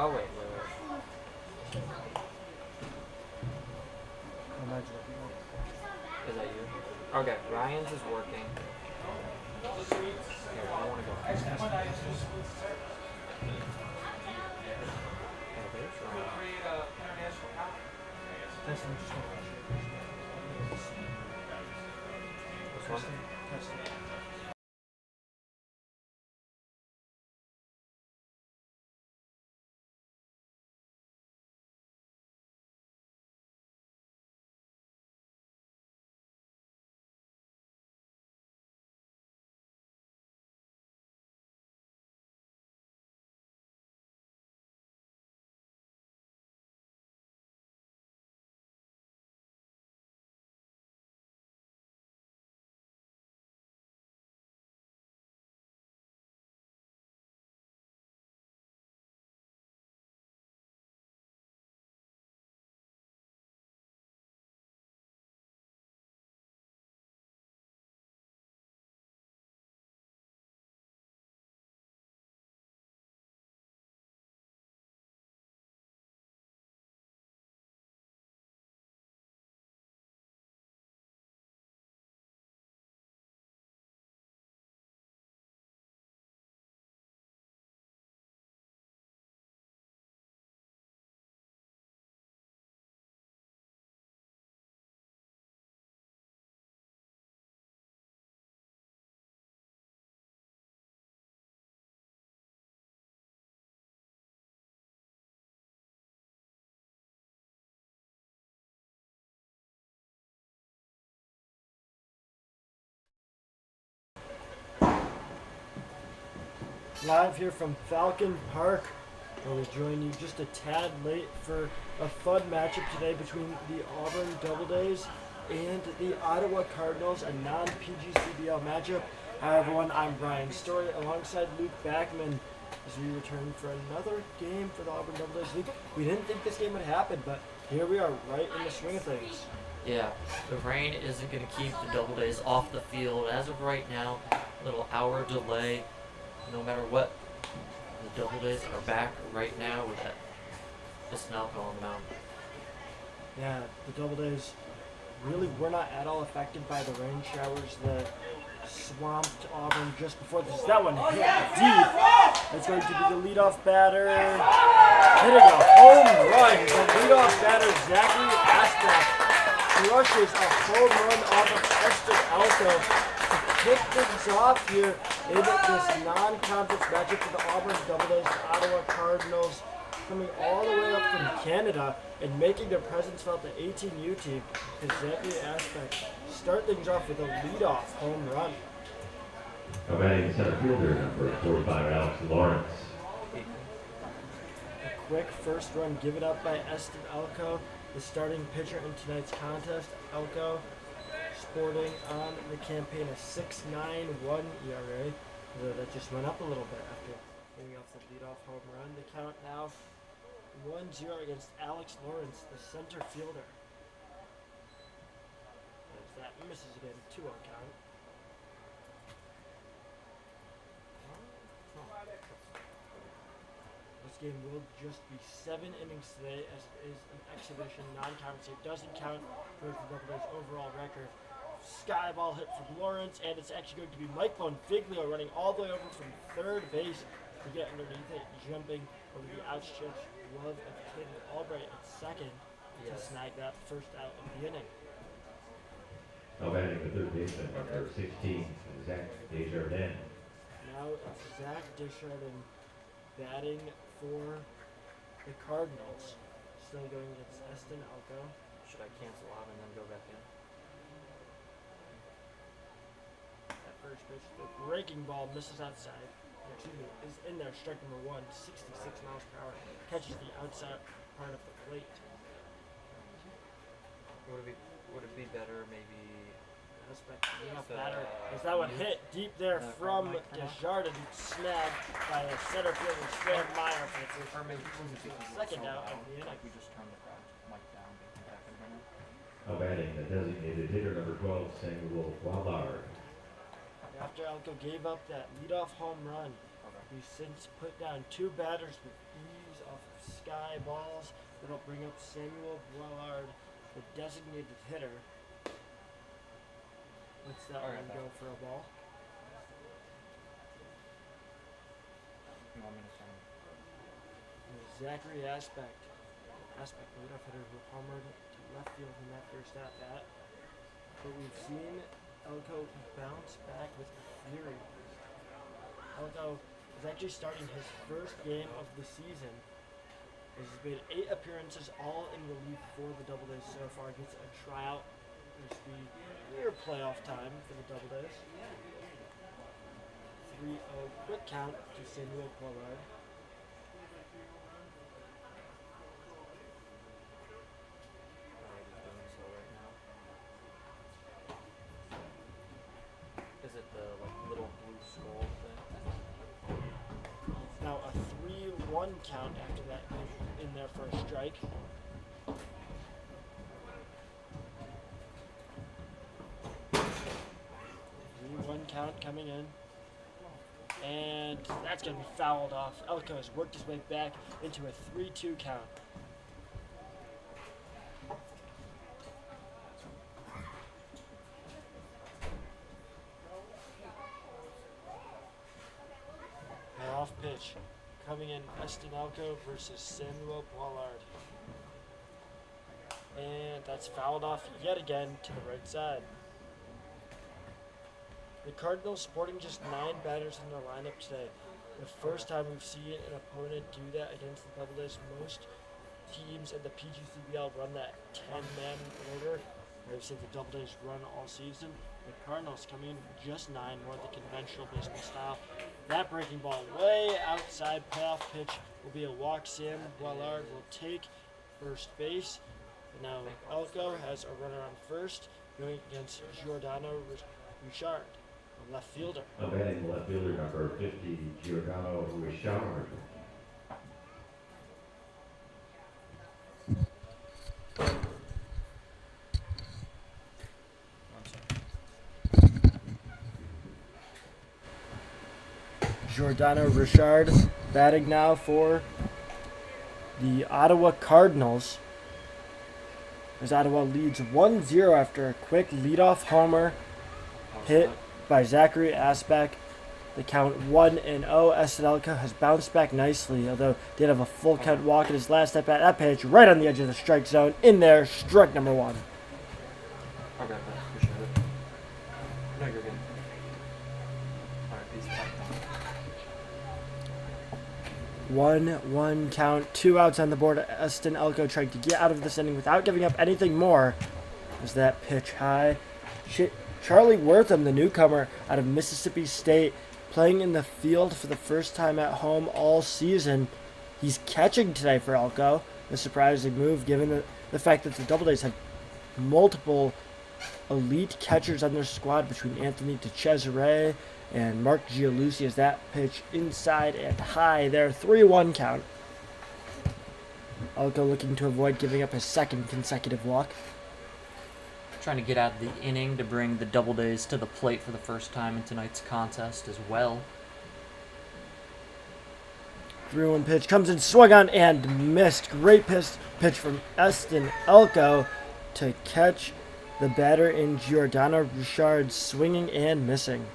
Oh, wait. Is that you? Okay, Ryan's is working. Here, I want to go. Oh, there's Ryan. This one? Live here from Falcon Park. I will join you just a tad late for a fun matchup today between the Auburn Doubledays and the Ottawa Cardinals, a non-PGCBL matchup. Hi everyone, I'm Brian Story alongside Luke Backman as we return for another game for the Auburn Doubledays. Luke, we didn't think this game would happen, but here we are right in the swing of things. Yeah, the rain isn't going to keep the Doubledays off the field. As of right now, little hour delay. No matter what, the Doubledays are back right now with that Snelko on the mound. Yeah, the Doubledays really were not at all affected by the rain showers that swamped Auburn just before this. That one hit deep. It's going to be the leadoff batter. Hitting a home run. The leadoff batter, Zachary Astak, crushes a home run off of Esther Alco to kick things off here in this non-conference matchup for the Auburn Doubledays, the Ottawa Cardinals, coming all the way up from Canada and making their presence felt, the 18U team. Zachary Astak start things off with a leadoff home run. Now batting center fielder number 45, Alex Lawrence. A quick first run given up by Eston Elko, the starting pitcher in tonight's contest. Elko sporting on the campaign a 6.91 ERA. That just went up a little bit after getting off the leadoff home run. The count now 1-0 against Alex Lawrence, the center fielder. As that misses again, 2-0 count. This game will just be 7 innings today, as it is an exhibition, non-conference. It doesn't count for the Doubledays' overall record. Sky ball hit from Lawrence, and it's actually going to be Mike Bonfiglio running all the way over from third base to get underneath it, jumping over the outstretched glove of Caden Albright at second to snag that first out of the inning. Now batting the third baseman number 16, Zach Desjardins. Now it's Zach Desjardins batting for the Cardinals. Still going against Eston Elko. Should I cancel out and then go back in? That first pitch, the breaking ball misses outside. Excuse me, is in there, strike number 1, 66 miles per hour. Catches the outside part of the plate. Would it be better maybe? Batter. As that one hit deep there from Desjardins, snagged by the center fielder Stan Meyer for the first second out of the inning. We just turned the mic down. Now batting the designated hitter number 12, Samuel Wallard. After Elko gave up that leadoff home run, he's since put down 2 batters with ease off the sky balls. That'll bring up Samuel Boilard, the designated hitter. Let's that Alright, one go for a ball. You want me to send? Zachary Aspect leadoff hitter who homered to left field in that first at bat. But we've seen Elko bounce back with fury. Elko is actually starting his first game of the season. He's made 8 appearances, all in relief for the Doubledays so far. Gets a tryout. This will be near playoff time for the Doubledays. 3-0 quick count to Samuel Boilard. Already doing so right now. Is it the little blue skull thing? It's now a 3-1 count after that in their first strike. One count coming in. And that's going to be fouled off. Elko has worked his way back into a 3-2 count. Off pitch. Coming in, Eston Elko versus Samuel Boilard. And that's fouled off yet again to the right side. The Cardinals sporting just 9 batters in their lineup today. The first time we've seen an opponent do that against the Doubledays. Most teams in the PGCBL run that 10-man order. We've seen the Doubledays run all season. The Cardinals coming in just 9, more the conventional baseball style. That breaking ball way outside, payoff pitch will be a walk. Sam Boilard will take first base. And now Elko has a runner on first, going against Giordano Richard, a left fielder. Batting left fielder number 50, Giordano Richard. Giordano Richard batting now for the Ottawa Cardinals. As Ottawa leads 1-0 after a quick leadoff homer hit by Zachary Aspect. The count 1-0. Eston Elko has bounced back nicely, although did have a full count walk in his last at bat. That pitch right on the edge of the strike zone. In there, strike number 1. I got that. Appreciate it. No, you're good. Alright, peace. Bye. 1-1 count. 2 outs on the board. Eston Elko trying to get out of this inning without giving up anything more. As that pitch high. Charlie Wortham, the newcomer out of Mississippi State, playing in the field for the first time at home all season. He's catching today for Elko. A surprising move given the fact that the Doubledays have multiple elite catchers on their squad between Anthony DeCesare and Mark Gialusi. As that pitch inside and high there. 3-1 count. Elko looking to avoid giving up his second consecutive walk. Trying to get out of the inning to bring the Doubledays to the plate for the first time in tonight's contest as well. 3-1 pitch comes in, swung on and missed. Great pitch from Eston Elko to catch the batter in Giordano Richard, swinging and missing.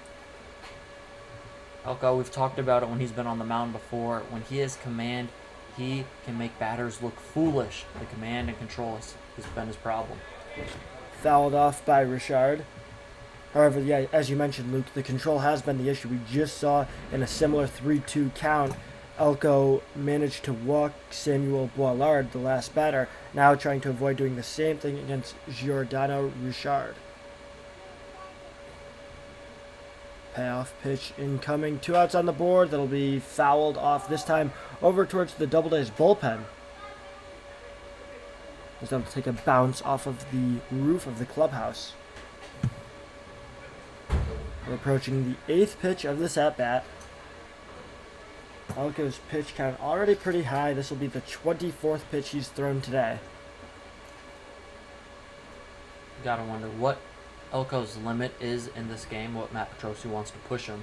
Elko, we've talked about it when he's been on the mound before. When he has command, he can make batters look foolish. The command and control has been his problem. Fouled off by Richard. However, yeah, as you mentioned, Luke, the control has been the issue. We just saw in a similar 3-2 count, Elko managed to walk Samuel Boilard, the last batter, now trying to avoid doing the same thing against Giordano Richard. Payoff pitch incoming. 2 outs on the board. That'll be fouled off, this time over towards the Doubledays bullpen. He's able to take a bounce off of the roof of the clubhouse. We're approaching the 8th pitch of this at-bat. Elko's pitch count already pretty high. This will be the 24th pitch he's thrown today. You gotta wonder what Elko's limit is in this game, what Matt Petrosi wants to push him.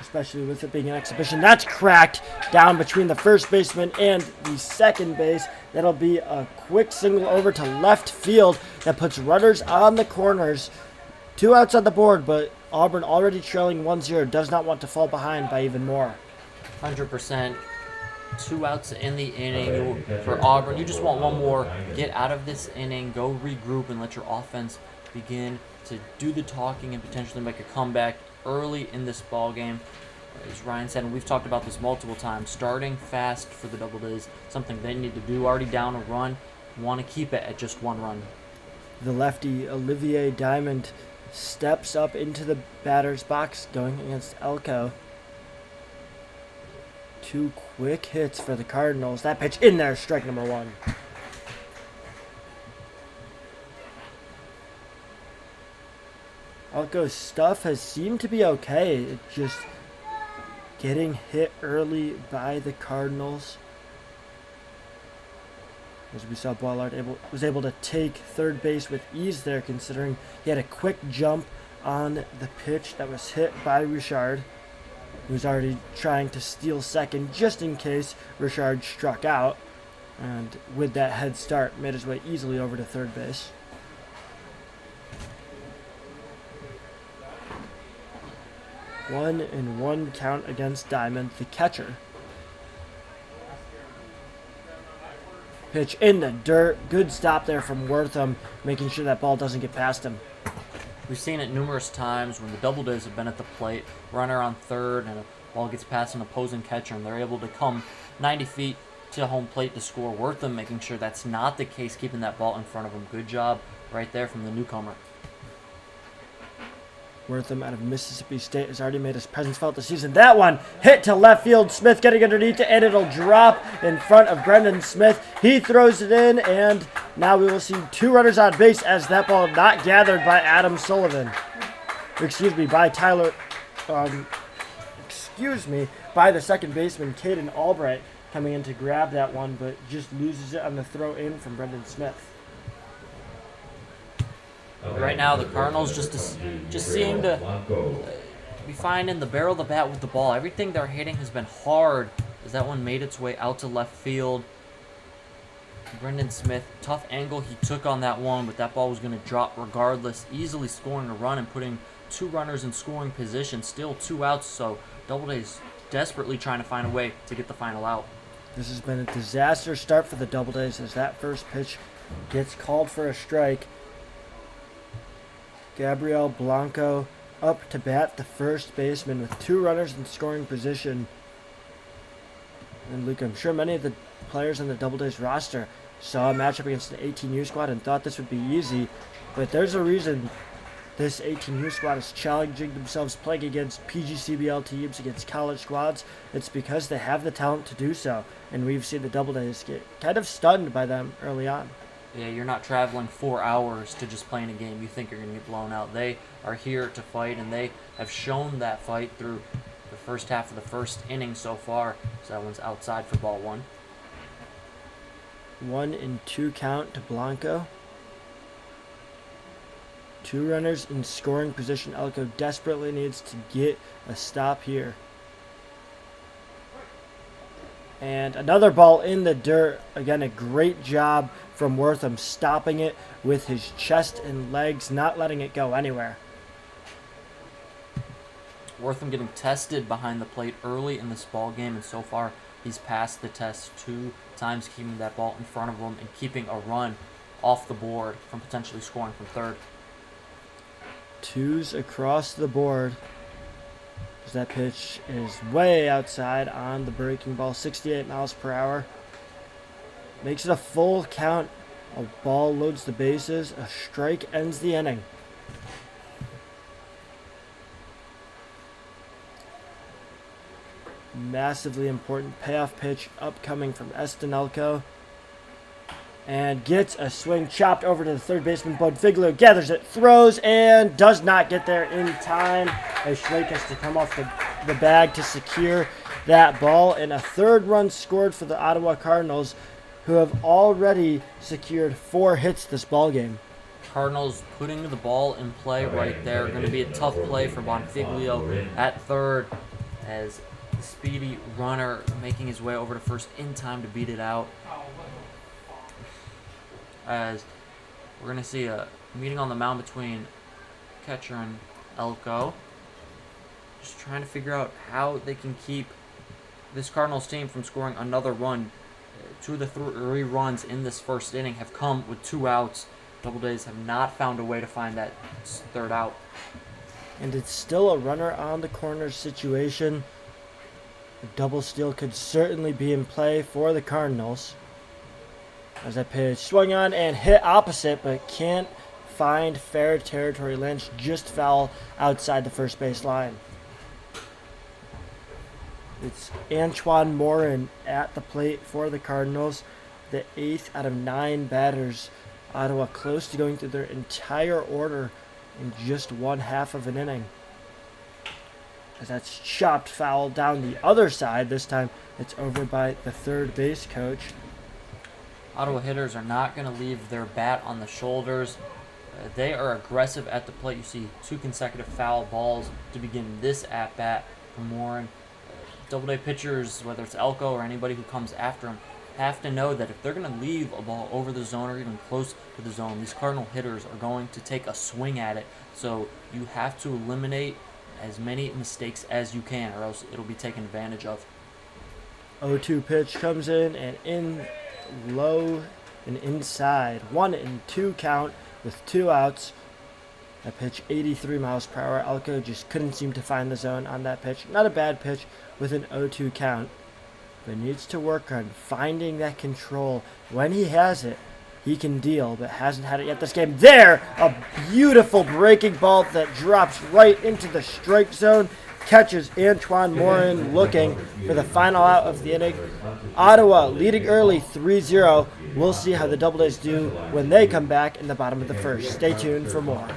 especially with it being an exhibition. That's cracked down between the first baseman and the second base. That'll be a quick single over to left field that puts runners on the corners. 2 outs on the board, but Auburn already trailing 1-0, does not want to fall behind by even more. 100%. 2 outs in the inning for Auburn. You just want one more. Get out of this inning, go regroup, and let your offense begin to do the talking and potentially make a comeback early in this ball game. As Ryan said, and we've talked about this multiple times, starting fast for the Doubledays, something they need to do. Already down a run, want to keep it at just 1 run. The lefty Olivier Diamond steps up into the batter's box going against Elko. 2 quick hits for the Cardinals. That pitch in there, strike number 1. Elko's stuff has seemed to be okay. It just getting hit early by the Cardinals. As we saw, Boilard was able to take third base with ease there, considering he had a quick jump on the pitch that was hit by Richard, who was already trying to steal second just in case Richard struck out. And with that head start, made his way easily over to third base. One and one count against Diamond, the catcher. Pitch in the dirt. Good stop there from Wortham, making sure that ball doesn't get past him. We've seen it numerous times when the Doubledays have been at the plate, runner on third, and a ball gets past an opposing catcher, and they're able to come 90 feet to home plate to score. Wortham making sure that's not the case, keeping that ball in front of him. Good job right there from the newcomer. Wortham out of Mississippi State has already made his presence felt this season. That one hit to left field. Smith getting underneath it, and it'll drop in front of Brendan Smith. He throws it in, and now we will see 2 runners on base as that ball not gathered by Adam Sullivan. By Tyler, by the second baseman, Caden Albright, coming in to grab that one, but just loses it on the throw in from Brendan Smith. Right now, the Cardinals just seem to be finding the barrel of the bat with the ball. Everything they're hitting has been hard as that one made its way out to left field. Brendan Smith, tough angle he took on that one, but that ball was going to drop regardless, easily scoring a run and putting 2 runners in scoring position. Still 2 outs, so Doubledays desperately trying to find a way to get the final out. This has been a disaster start for the Doubledays as that first pitch gets called for a strike. Gabriel Blanco up to bat, the first baseman, with 2 runners in scoring position. And Luke, I'm sure many of the players on the Doubledays roster saw a matchup against an 18U squad and thought this would be easy, but there's a reason this 18U squad is challenging themselves, playing against PGCBL teams, against college squads. It's because they have the talent to do so, and we've seen the Doubledays get kind of stunned by them early on. Yeah, you're not traveling 4 hours to just playing a game you think you're going to get blown out. They are here to fight, and they have shown that fight through the first half of the first inning so far. So that one's outside for ball 1. 1-2 count to Blanco. 2 runners in scoring position. Elko desperately needs to get a stop here. And another ball in the dirt. Again, a great job from Wortham, stopping it with his chest and legs, not letting it go anywhere. Wortham getting tested behind the plate early in this ball game, and so far he's passed the test 2 times, keeping that ball in front of him and keeping a run off the board from potentially scoring from third. 2s across the board. That pitch is way outside on the breaking ball, 68 miles per hour. Makes it a full count. A ball loads the bases. A strike ends the inning. Massively important payoff pitch upcoming from Eston Elko. And gets a swing chopped over to the third baseman. Bonfiglio gathers it, throws, and does not get there in time. As Schleich has to come off the bag to secure that ball. And a 3rd run scored for the Ottawa Cardinals, who have already secured 4 hits this ball game. Cardinals putting the ball in play right there. Going to be a tough play for Bonfiglio at third. as the speedy runner making his way over to first in time to beat it out. As we're going to see a meeting on the mound between catcher and Elko. Just trying to figure out how they can keep this Cardinals team from scoring another run. Two of the three runs in this first inning have come with 2 outs. Doubledays have not found a way to find that third out. And it's still a runner on the corner situation. A double steal could certainly be in play for the Cardinals. As that pitch swung on and hit opposite, but can't find fair territory. Lynch just foul outside the first base line. It's Antoine Morin at the plate for the Cardinals, the 8th out of 9 batters. Ottawa close to going through their entire order in just 1/2 of an inning. As that's chopped foul down the other side. This time it's over by the third base coach. Ottawa hitters are not going to leave their bat on the shoulders. They are aggressive at the plate. You see 2 consecutive foul balls to begin this at-bat from Warren. Doubleday pitchers, whether it's Elko or anybody who comes after him, have to know that if they're going to leave a ball over the zone or even close to the zone, these Cardinal hitters are going to take a swing at it. So you have to eliminate as many mistakes as you can, or else it'll be taken advantage of. 0-2 pitch comes in low and inside. 1-2 count with 2 outs. That pitch 83 miles per hour. Elko just couldn't seem to find the zone on that pitch. Not a bad pitch with an 0-2 count, but needs to work on finding that control. When he has it, he can deal, but hasn't had it yet this game. There, a beautiful breaking ball that drops right into the strike zone. Catches Antoine Morin looking for the final out of the inning. Ottawa leading early 3-0. We'll see how the Doubledays do when they come back in the bottom of the first. Stay tuned for more.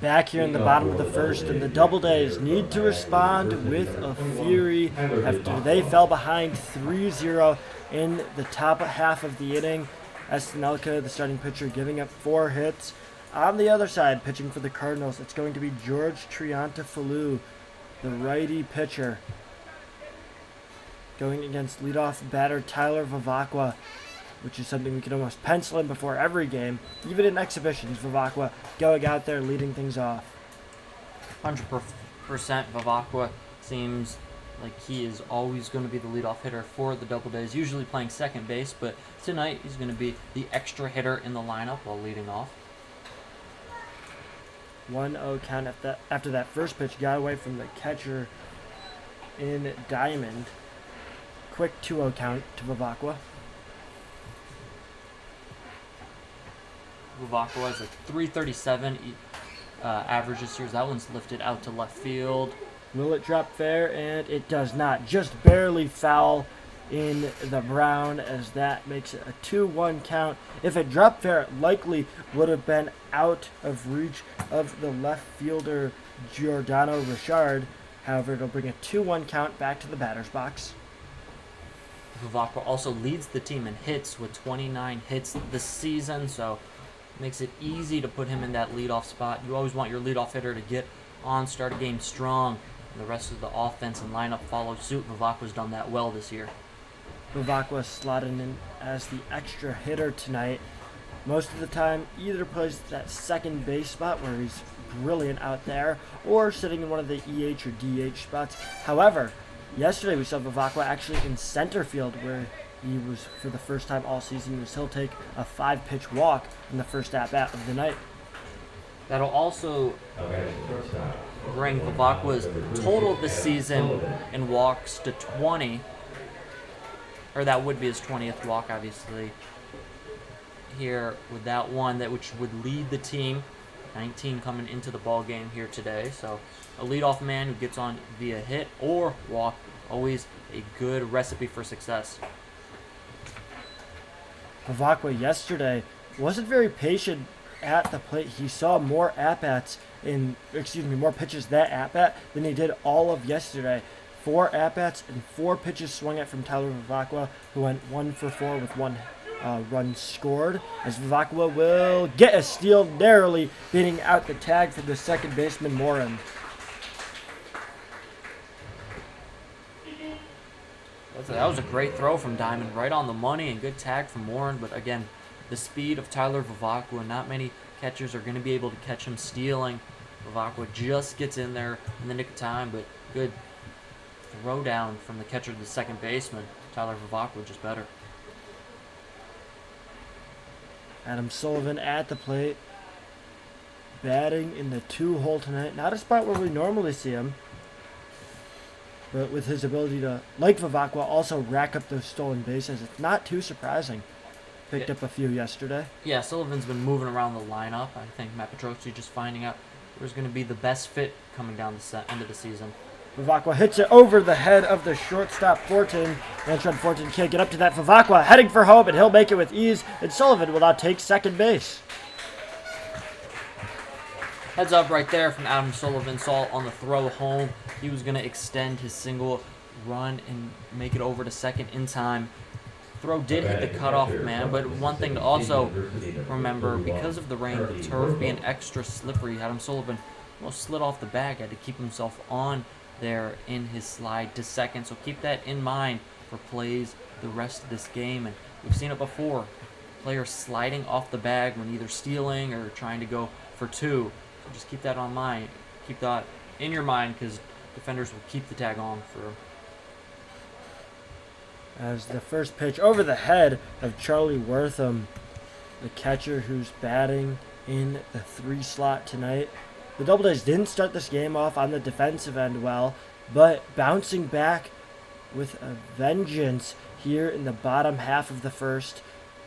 Back here in the bottom of the first, and the Doubledays need to respond with a fury after they fell behind 3-0 in the top half of the inning. Estonelka, the starting pitcher, giving up 4 hits. On the other side, pitching for the Cardinals, it's going to be George Triantafilou, the righty pitcher, going against leadoff batter Tyler Vivacqua, which is something we could almost pencil in before every game, even in exhibitions. Vivacqua going out there leading things off. 100% Vivacqua seems like he is always going to be the leadoff hitter for the Doubledays, usually playing second base, but tonight he's going to be the extra hitter in the lineup while leading off. 1-0 count after that first pitch got away from the catcher in Diamond. Quick 2-0 count to Vivacqua. Vivacqua has a 337 average this year. That one's lifted out to left field. Will it drop fair? And it does not. Just barely foul in the Brown, as that makes it a 2-1 count. If it dropped fair, it likely would have been out of reach of the left fielder Giordano Richard. However, it'll bring a 2-1 count back to the batter's box. Vivacqua also leads the team in hits with 29 hits this season, so makes it easy to put him in that leadoff spot. You always want your leadoff hitter to get on, start a game strong, and the rest of the offense and lineup follow suit. Vivacqua's done that well this year. Vivacqua slotted in as the extra hitter tonight. Most of the time, either plays that second base spot where he's brilliant out there, or sitting in one of the EH or DH spots. However, yesterday we saw Vivacqua actually in center field, where he was, for the first time all season, he'll take a 5-pitch walk in the first at-bat of the night. That'll also bring Vivacqua's total this season in walks to 20. Or that would be his 20th walk, obviously. Here with that one, which would lead the team. 19 coming into the ball game here today. So a leadoff man who gets on via hit or walk, always a good recipe for success. Vivacqua yesterday wasn't very patient at the plate. He saw more more pitches that at-bat than he did all of yesterday. 4 at-bats and 4 pitches swung at from Tyler Vivacqua, who went 1 for 4 with 1 run scored, as Vivacqua will get a steal, narrowly beating out the tag from the second baseman Morin. That was a great throw from Diamond, right on the money, and good tag from Morin. But again, the speed of Tyler Vivacqua, not many catchers are going to be able to catch him stealing. Vivacqua just gets in there in the nick of time, but good throw down from the catcher to the second baseman. Tyler Vivacqua just better. Adam Sullivan at the plate, batting in the 2-hole tonight. Not a spot where we normally see him, but with his ability to, like Vivacqua, also rack up those stolen bases, it's not too surprising. Picked up a few yesterday. Yeah, Sullivan's been moving around the lineup. I think Matt Petrocchi just finding out where's going to be the best fit coming down the end of the season. Vivacqua hits it over the head of the shortstop Fortin. Antron Fortin can't get up to that. Vivacqua heading for home, and he'll make it with ease. And Sullivan will now take second base. Heads up right there from Adam Sullivan. Saw on the throw home. He was going to extend his single run and make it over to second in time. Throw did hit the cutoff man, but one thing to also remember, because of the rain, the turf being extra slippery, Adam Sullivan almost slid off the bag, had to keep himself on there in his slide to second. So keep that in mind for plays the rest of this game. And we've seen it before, players sliding off the bag when either stealing or trying to go for 2. So just keep that on mind. Keep that in your mind, because defenders will keep the tag on for him. As the first pitch over the head of Charlie Wortham, the catcher who's batting in the 3 slot tonight. The Doubledays didn't start this game off on the defensive end well, but bouncing back with a vengeance here in the bottom half of the first.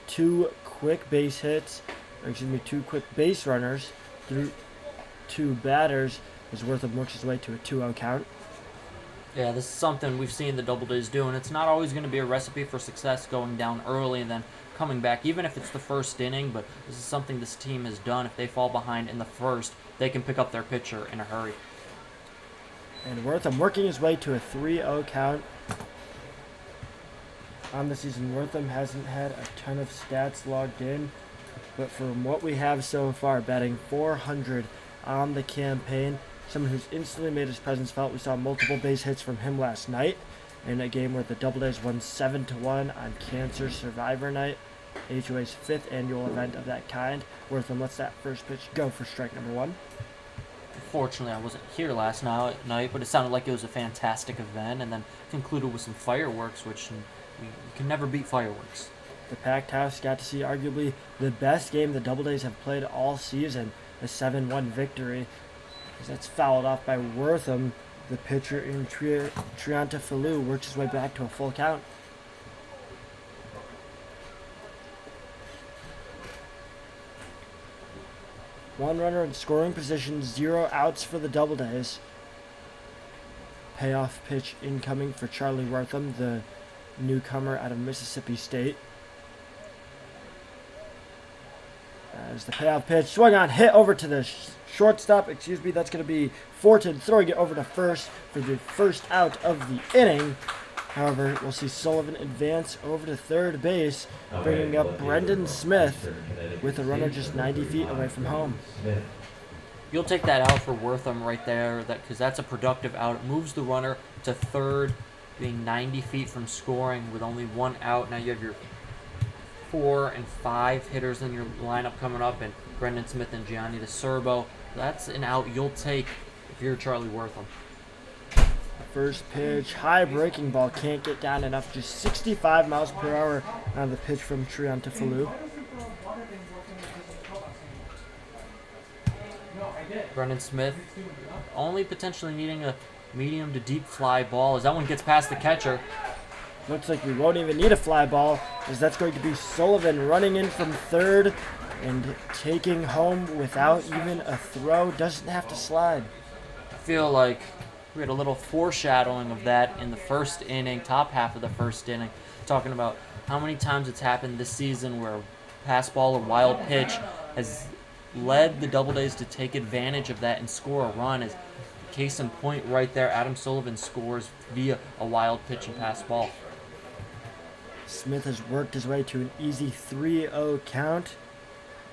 2 quick base runners through 2 batters as Wortham works his way to a 2-0 count. Yeah, this is something we've seen the Doubledays do, and it's not always going to be a recipe for success going down early and then coming back, even if it's the first inning, but this is something this team has done. If they fall behind in the first, they can pick up their pitcher in a hurry. And Wortham working his way to a 3-0 count. On the season, Wortham hasn't had a ton of stats logged in, but from what we have so far, batting .400 on the campaign, someone who's instantly made his presence felt. We saw multiple base hits from him last night in a game where the Doubledays won 7-1 on Cancer Survivor Night, HOA's 5th annual event of that kind. Wortham lets that first pitch go for strike number 1. Unfortunately, I wasn't here last night, but it sounded like it was a fantastic event, and then concluded with some fireworks, which you can never beat fireworks. The packed house got to see arguably the best game the Doubledays have played all season, a 7-1 victory. That's fouled off by Wortham. The pitcher in Triantafilou works his way back to a full count. One runner in scoring position, 0 outs for the Doubledays. Payoff pitch incoming for Charlie Wortham, the newcomer out of Mississippi State. As the payoff pitch swung on, hit over to the shortstop. Excuse me, that's going to be Fortin throwing it over to first for the first out of the inning. However, we'll see Sullivan advance over to third base, bringing up Brendan Smith with a runner just 90 feet away from home. You'll take that out for Wortham right there, because that's a productive out. It moves the runner to third, being 90 feet from scoring with only 1 out. Now you have your 4 and 5 hitters in your lineup coming up, and Brendan Smith and Gianni DeSerbo. That's an out you'll take if you're Charlie Wortham. First pitch, high breaking ball, can't get down enough. Just 65 miles per hour on the pitch from Triantafilou. Brendan Smith only potentially needing a medium to deep fly ball as that one gets past the catcher. Looks like we won't even need a fly ball, as that's going to be Sullivan running in from third and taking home without even a throw. Doesn't have to slide. I feel like we had a little foreshadowing of that in the first inning, top half of the first inning, talking about how many times it's happened this season where a pass ball or wild pitch has led the Doubledays to take advantage of that and score a run. As case in point right there, Adam Sullivan scores via a wild pitch and pass ball. Smith has worked his way to an easy 3-0 count.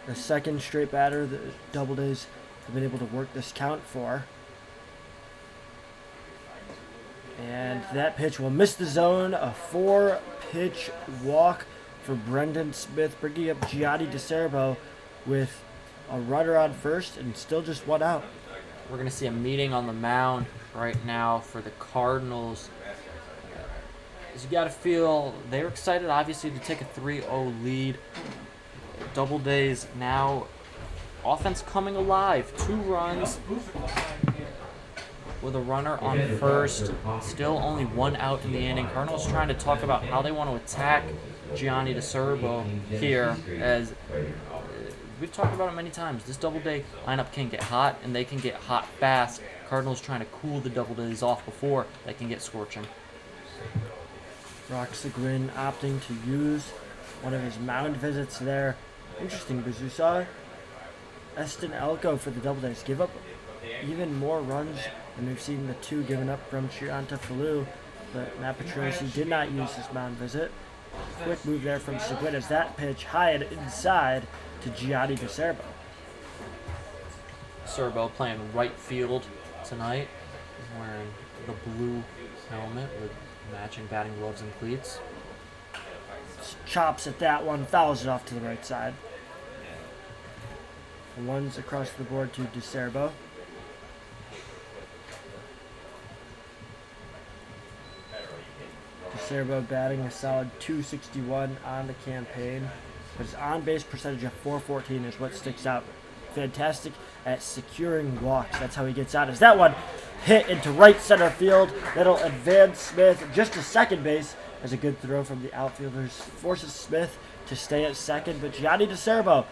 The second straight batter the Doubledays have been able to work this count for. And that pitch will miss the zone. A 4-pitch walk for Brendan Smith, bringing up Gianni DeSerbo with a runner on first and still just 1 out. We're going to see a meeting on the mound right now for the Cardinals. As you got to feel they're excited, obviously, to take a 3-0 lead. Doubledays now, offense coming alive. 2 runs with a runner on first. Still only 1 out in the inning. Cardinals trying to talk about how they want to attack Gianni DeSerbo here, as we've talked about it many times. This Doubleday lineup can get hot, and they can get hot fast. Cardinals trying to cool the Doubledays off before they can get scorching. Brock Seguin opting to use one of his mound visits there. Interesting, because you saw Eston Elko for the Doubledays give up even more runs than we've seen the 2 given up from Triantafilou, but Matt Petrosi did not use his mound visit. Quick move there from Seguin as that pitch high and inside to Gianni DeSerbo. DeSerbo playing right field tonight. He's wearing the blue helmet with matching batting gloves and cleats. Chops at that one, fouls it off to the right side. One's across the board to DeSerbo. DeSerbo batting a solid .261 on the campaign, but his on-base percentage of .414 is what sticks out. Fantastic at securing walks. That's how he gets out. As that one hit into right center field, that'll advance Smith just to second base, as a good throw from the outfielders forces Smith to stay at second. But Gianni DeSerbo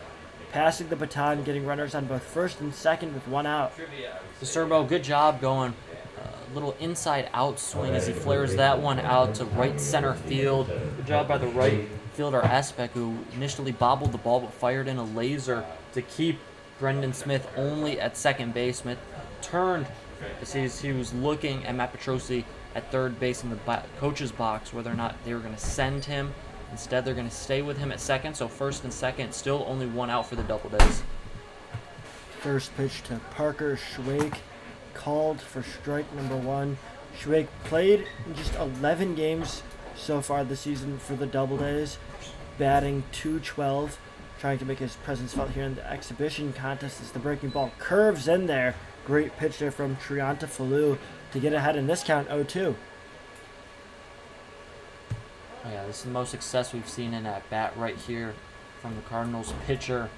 passing the baton, getting runners on both first and second with 1 out. DeSerbo, good job going a little inside out swing as he flares that one out to right center field. Good job by the right fielder Espec, who initially bobbled the ball but fired in a laser to keep Brendan Smith only at second base. Smith turned as he was looking at Matt Petrosi at third base in the coach's box, whether or not they were going to send him. Instead, they're going to stay with him at second, so first and second, still only 1 out for the Doubledays. First pitch to Parker Schwake, called for strike number 1. Schwake played in just 11 games so far this season for the Doubledays, batting .212, trying to make his presence felt here in the exhibition contest as the breaking ball curves in there. Great pitch there from Triantafilou to get ahead in this count 0-2. Oh yeah, this is the most success we've seen in at bat right here from the Cardinals pitcher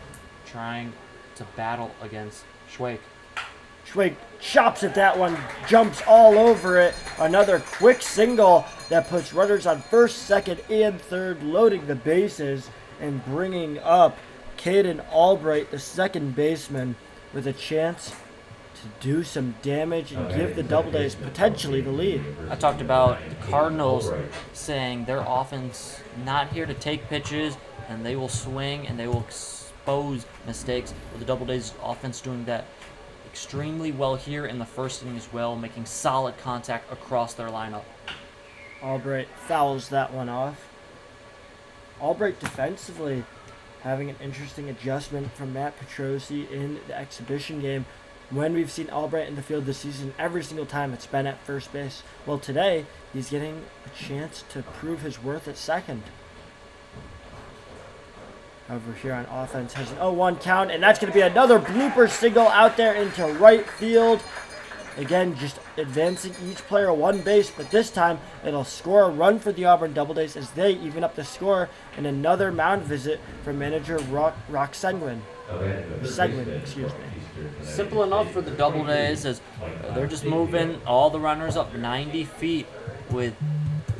trying to battle against Schwake. Schwake chops at that one, jumps all over it. Another quick single that puts runners on first, second, and third, loading the bases and bringing up Caden Albright, the second baseman, with a chance to do some damage and give the Doubledays potentially the lead. I talked about the Cardinals saying their offense not here to take pitches, and they will swing and they will expose mistakes. With the Doubledays offense doing that extremely well here in the first inning as well, making solid contact across their lineup. Albright fouls that one off. Albright defensively having an interesting adjustment from Matt Petrosi in the exhibition game. When we've seen Albright in the field this season, every single time it's been at first base. Well, today, he's getting a chance to prove his worth at second. Over here on offense has an 0-1 count, and that's going to be another blooper signal out there into right field. Again, just advancing each player one base, but this time it'll score a run for the Auburn Doubledays as they even up the score, and another mound visit from manager Rock Seguin. Excuse me. Simple enough for the Doubledays as they're just moving all the runners up 90 feet with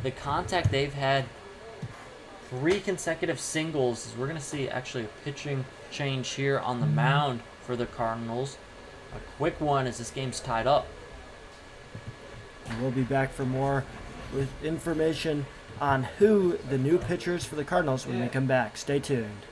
the contact they've had. 3 consecutive singles. We're going to see actually a pitching change here on the mound for the Cardinals. A quick one as this game's tied up. And we'll be back for more with information on who the new pitchers for the Cardinals when we come back. Stay tuned.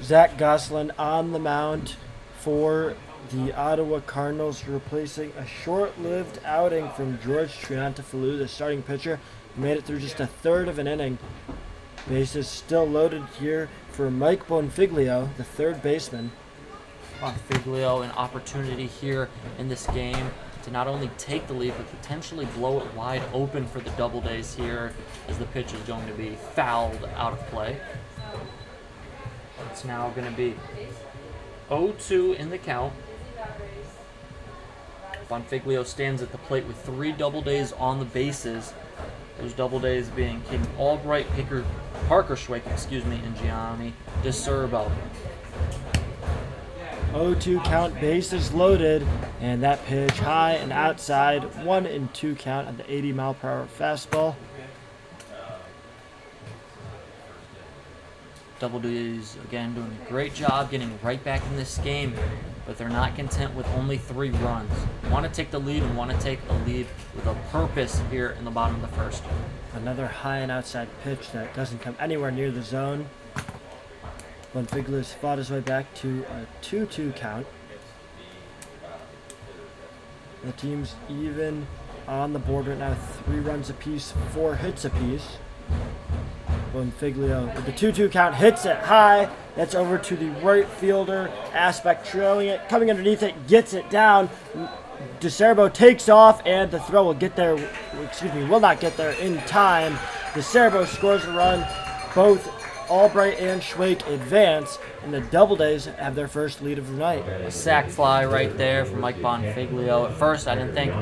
Zach Goslin on the mound for the Ottawa Cardinals, replacing a short-lived outing from George Triantafilou, the starting pitcher. He made it through just a third of an inning. Bases still loaded here for Mike Bonfiglio, the third baseman. Bonfiglio, an opportunity here in this game to not only take the lead, but potentially blow it wide open for the Doubledays here as the pitch is going to be fouled out of play. It's now going to be 0-2 in the count. Bonfiglio stands at the plate with 3 Doubledays on the bases. Those Doubledays being Caden Albright, Parker Schwake, and Gianni DeCerbo. 0-2 count, bases loaded, and that pitch high and outside, 1-2 count on the 80-mile-per-hour fastball. Doubledays, again, doing a great job getting right back in this game, but they're not content with only 3 runs. Want to take the lead and want to take a lead with a purpose here in the bottom of the first. Another high and outside pitch that doesn't come anywhere near the zone. Bonfiglio's fought his way back to a 2-2 count. The team's even on the board right now, 3 runs apiece, 4 hits apiece. Bonfiglio with the 2-2 count hits it high. That's over to the right fielder. Aspect trailing it, coming underneath it, gets it down. DeCerbo takes off, and the throw will will not get there in time. DeCerbo scores a run. Both Albright and Schwake advance, and the Doubledays have their first lead of the night. A sac fly right there from Mike Bonfiglio. At first, I didn't think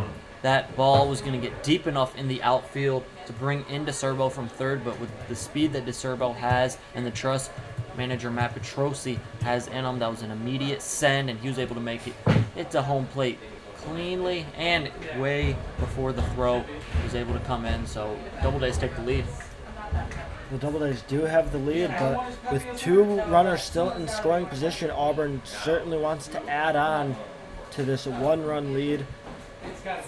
that ball was going to get deep enough in the outfield to bring in DeCerbo from third, but with the speed that DeCerbo has and the trust manager Matt Petrosi has in him, that was an immediate send, and he was able to make it to home plate cleanly and way before the throw was able to come in. So Doubledays take the lead. The Doubledays do have the lead, but with 2 runners still in scoring position, Auburn certainly wants to add on to this 1-run lead.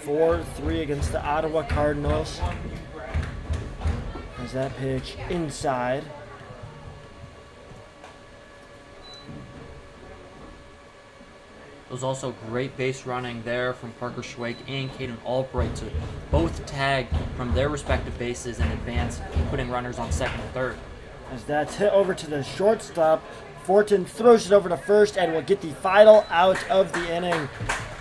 4-3 against the Ottawa Cardinals. As that pitch inside. There was also great base running there from Parker Schwake and Caden Albright to both tag from their respective bases in advance, putting runners on second and third. As that's hit over to the shortstop, Fortin throws it over to first and will get the final out of the inning.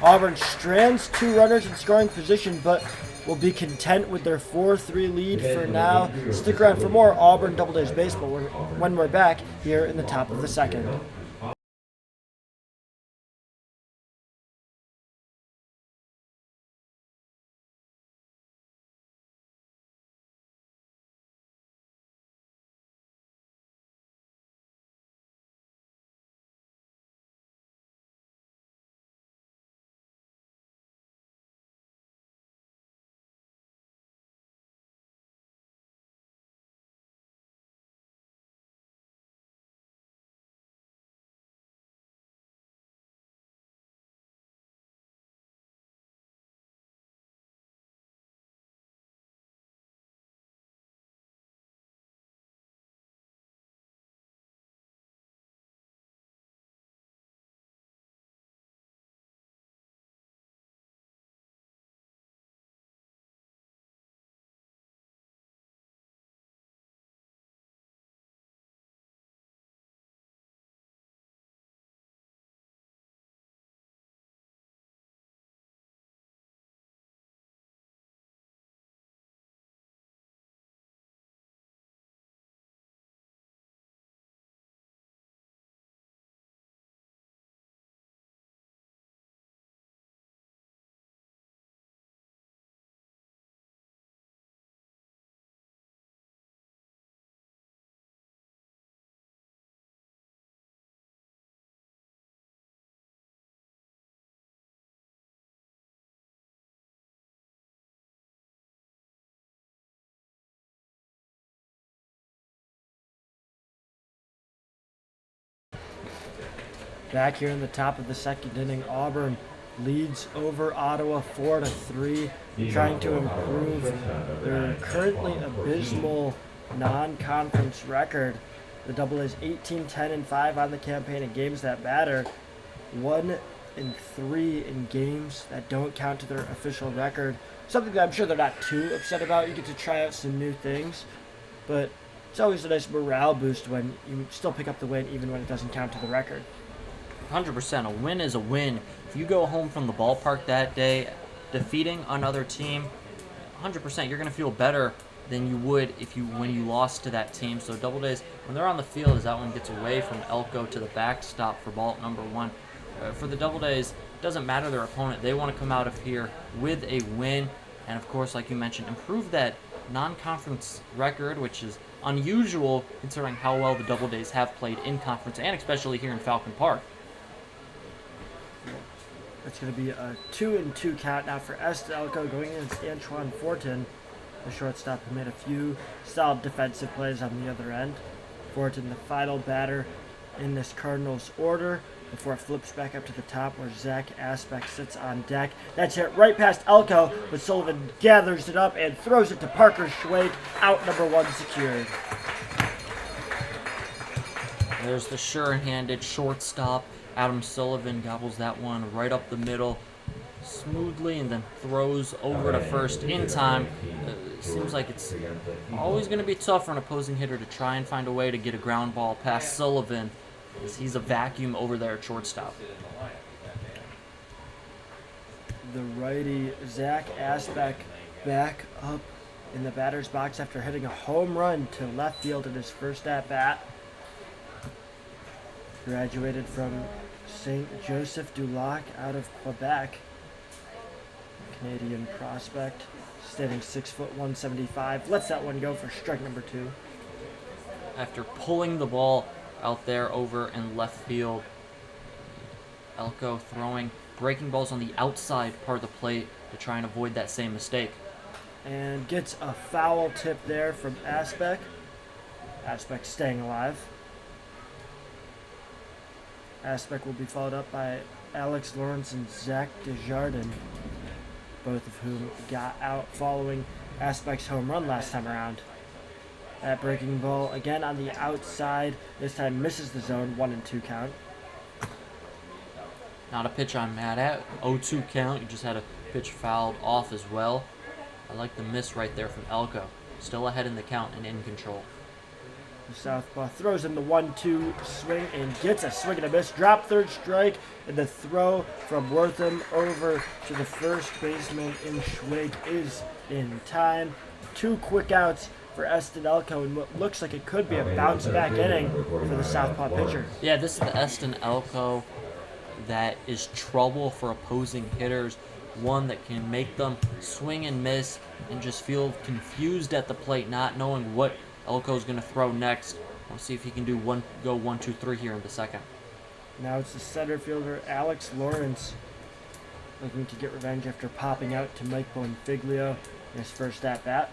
Auburn strands 2 runners in scoring position, but will be content with their 4-3 lead for now. Stick around for more Auburn Doubledays baseball when we're back here in the top of the second. Back here in the top of the second inning, Auburn leads over Ottawa 4-3, trying to improve their currently abysmal non-conference record. The Doubledays 18-10-5 on the campaign in games that matter, 1-3 in games that don't count to their official record. Something that I'm sure they're not too upset about. You get to try out some new things, but it's always a nice morale boost when you still pick up the win, even when it doesn't count to the record. 100%. A win is a win. If you go home from the ballpark that day defeating another team, 100% you're going to feel better than you would when you lost to that team. So Doubledays, when they're on the field, as that one gets away from Elko to the backstop for ball number 1. For the Doubledays, it doesn't matter their opponent. They want to come out of here with a win. And of course, like you mentioned, improve that non-conference record, which is unusual considering how well the Doubledays have played in conference and especially here in Falcon Park. It's going to be a 2-2 count now for Elko going against Antoine Fortin, the shortstop who made a few solid defensive plays on the other end. Fortin, the final batter in this Cardinals order, before it flips back up to the top where Zach Asbeck sits on deck. That's hit right past Elko, but Sullivan gathers it up and throws it to Parker Schwake. Out number 1 secured. There's the sure-handed shortstop. Adam Sullivan gobbles that one right up the middle smoothly and then throws over to first in time. Seems like it's always going to be tough for an opposing hitter to try and find a way to get a ground ball past Sullivan, as he's a vacuum over there at shortstop. The righty Zach Asbeck back up in the batter's box after hitting a home run to left field in his first at-bat. Graduated from St. Joseph du Lac out of Quebec. Canadian prospect, standing 6', 175. Lets that one go for strike number 2. After pulling the ball out there over in left field, Elko throwing breaking balls on the outside part of the plate to try and avoid that same mistake. And gets a foul tip there from Aspect. Aspect staying alive. Aspect will be followed up by Alex Lawrence and Zach Desjardins, both of whom got out following Aspect's home run last time around. That breaking ball again on the outside. This time misses the zone, 1-2 count. Not a pitch I'm mad at. 0-2 count. You just had a pitch fouled off as well. I like the miss right there from Elko. Still ahead in the count and in control. The southpaw throws in the 1-2 swing and gets a swing and a miss. Drop third strike, and the throw from Wortham over to the first baseman in Schwig is in time. 2 quick outs for Eston Elko in what looks like it could be a bounce back inning for the southpaw pitcher. Yeah, this is the Eston Elko that is trouble for opposing hitters. One that can make them swing and miss and just feel confused at the plate, not knowing what Elko's going to throw next. We'll see if he can do go 1, 2, 3 here in the second. Now it's the center fielder Alex Lawrence looking to get revenge after popping out to Mike Bonfiglio in his first at bat.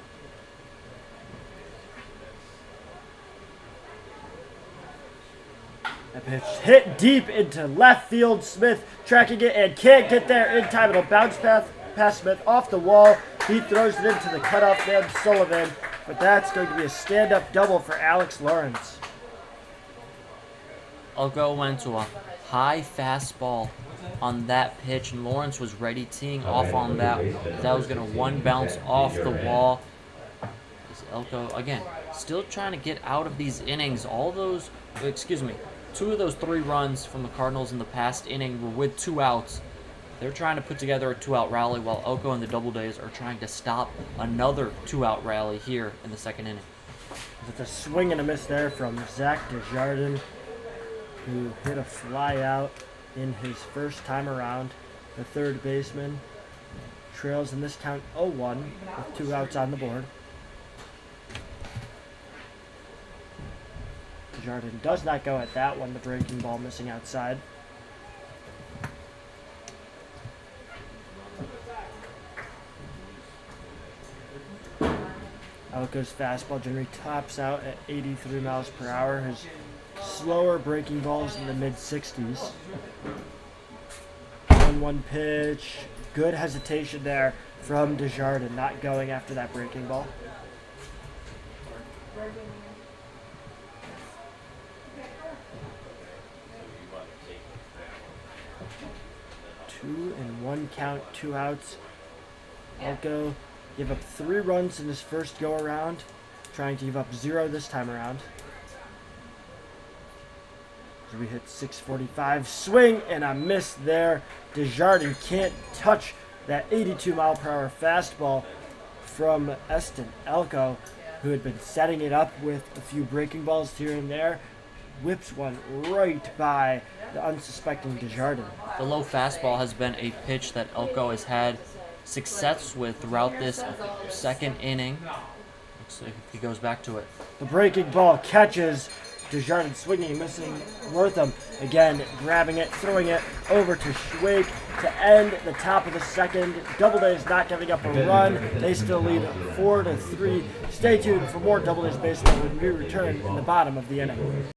That pitch hit deep into left field. Smith tracking it and can't get there in time. It'll bounce past Smith off the wall. He throws it into the cutoff man Sullivan, but that's going to be a stand-up double for Alex Lawrence. Elko went to a high fastball on that pitch, and Lawrence was ready teeing off on that. That was going to one bounce off the wall. Elko, again, still trying to get out of these innings. Two of those 3 runs from the Cardinals in the past inning were with 2 outs. They're trying to put together a 2-out rally while Elko and the Doubledays are trying to stop another 2-out rally here in the second inning. With a swing and a miss there from Zach Desjardins, who hit a fly out in his first time around. The third baseman trails in this count 0-1 with 2 outs on the board. Desjardins does not go at that one, the breaking ball missing outside. Elko's fastball generally tops out at 83 miles per hour. His slower breaking balls in the mid-60s. 1-1 pitch. Good hesitation there from Desjardins, not going after that breaking ball. 2-1 count, 2 outs. Elko gave up 3 runs in his first go around, trying to give up 0 this time around. So we hit 645, swing and a miss there. Desjardins can't touch that 82 mile per hour fastball from Eston Elko, who had been setting it up with a few breaking balls here and there. Whips one right by the unsuspecting Desjardins. The low fastball has been a pitch that Elko has had success with throughout this second inning. Looks like he goes back to it. The breaking ball catches Desjardins swinging, missing Wortham. Again, grabbing it, throwing it over to Schwig to end the top of the second. Doubledays not giving up a run. They still lead 4-3. Stay tuned for more Doubledays baseball when we return in the bottom of the inning.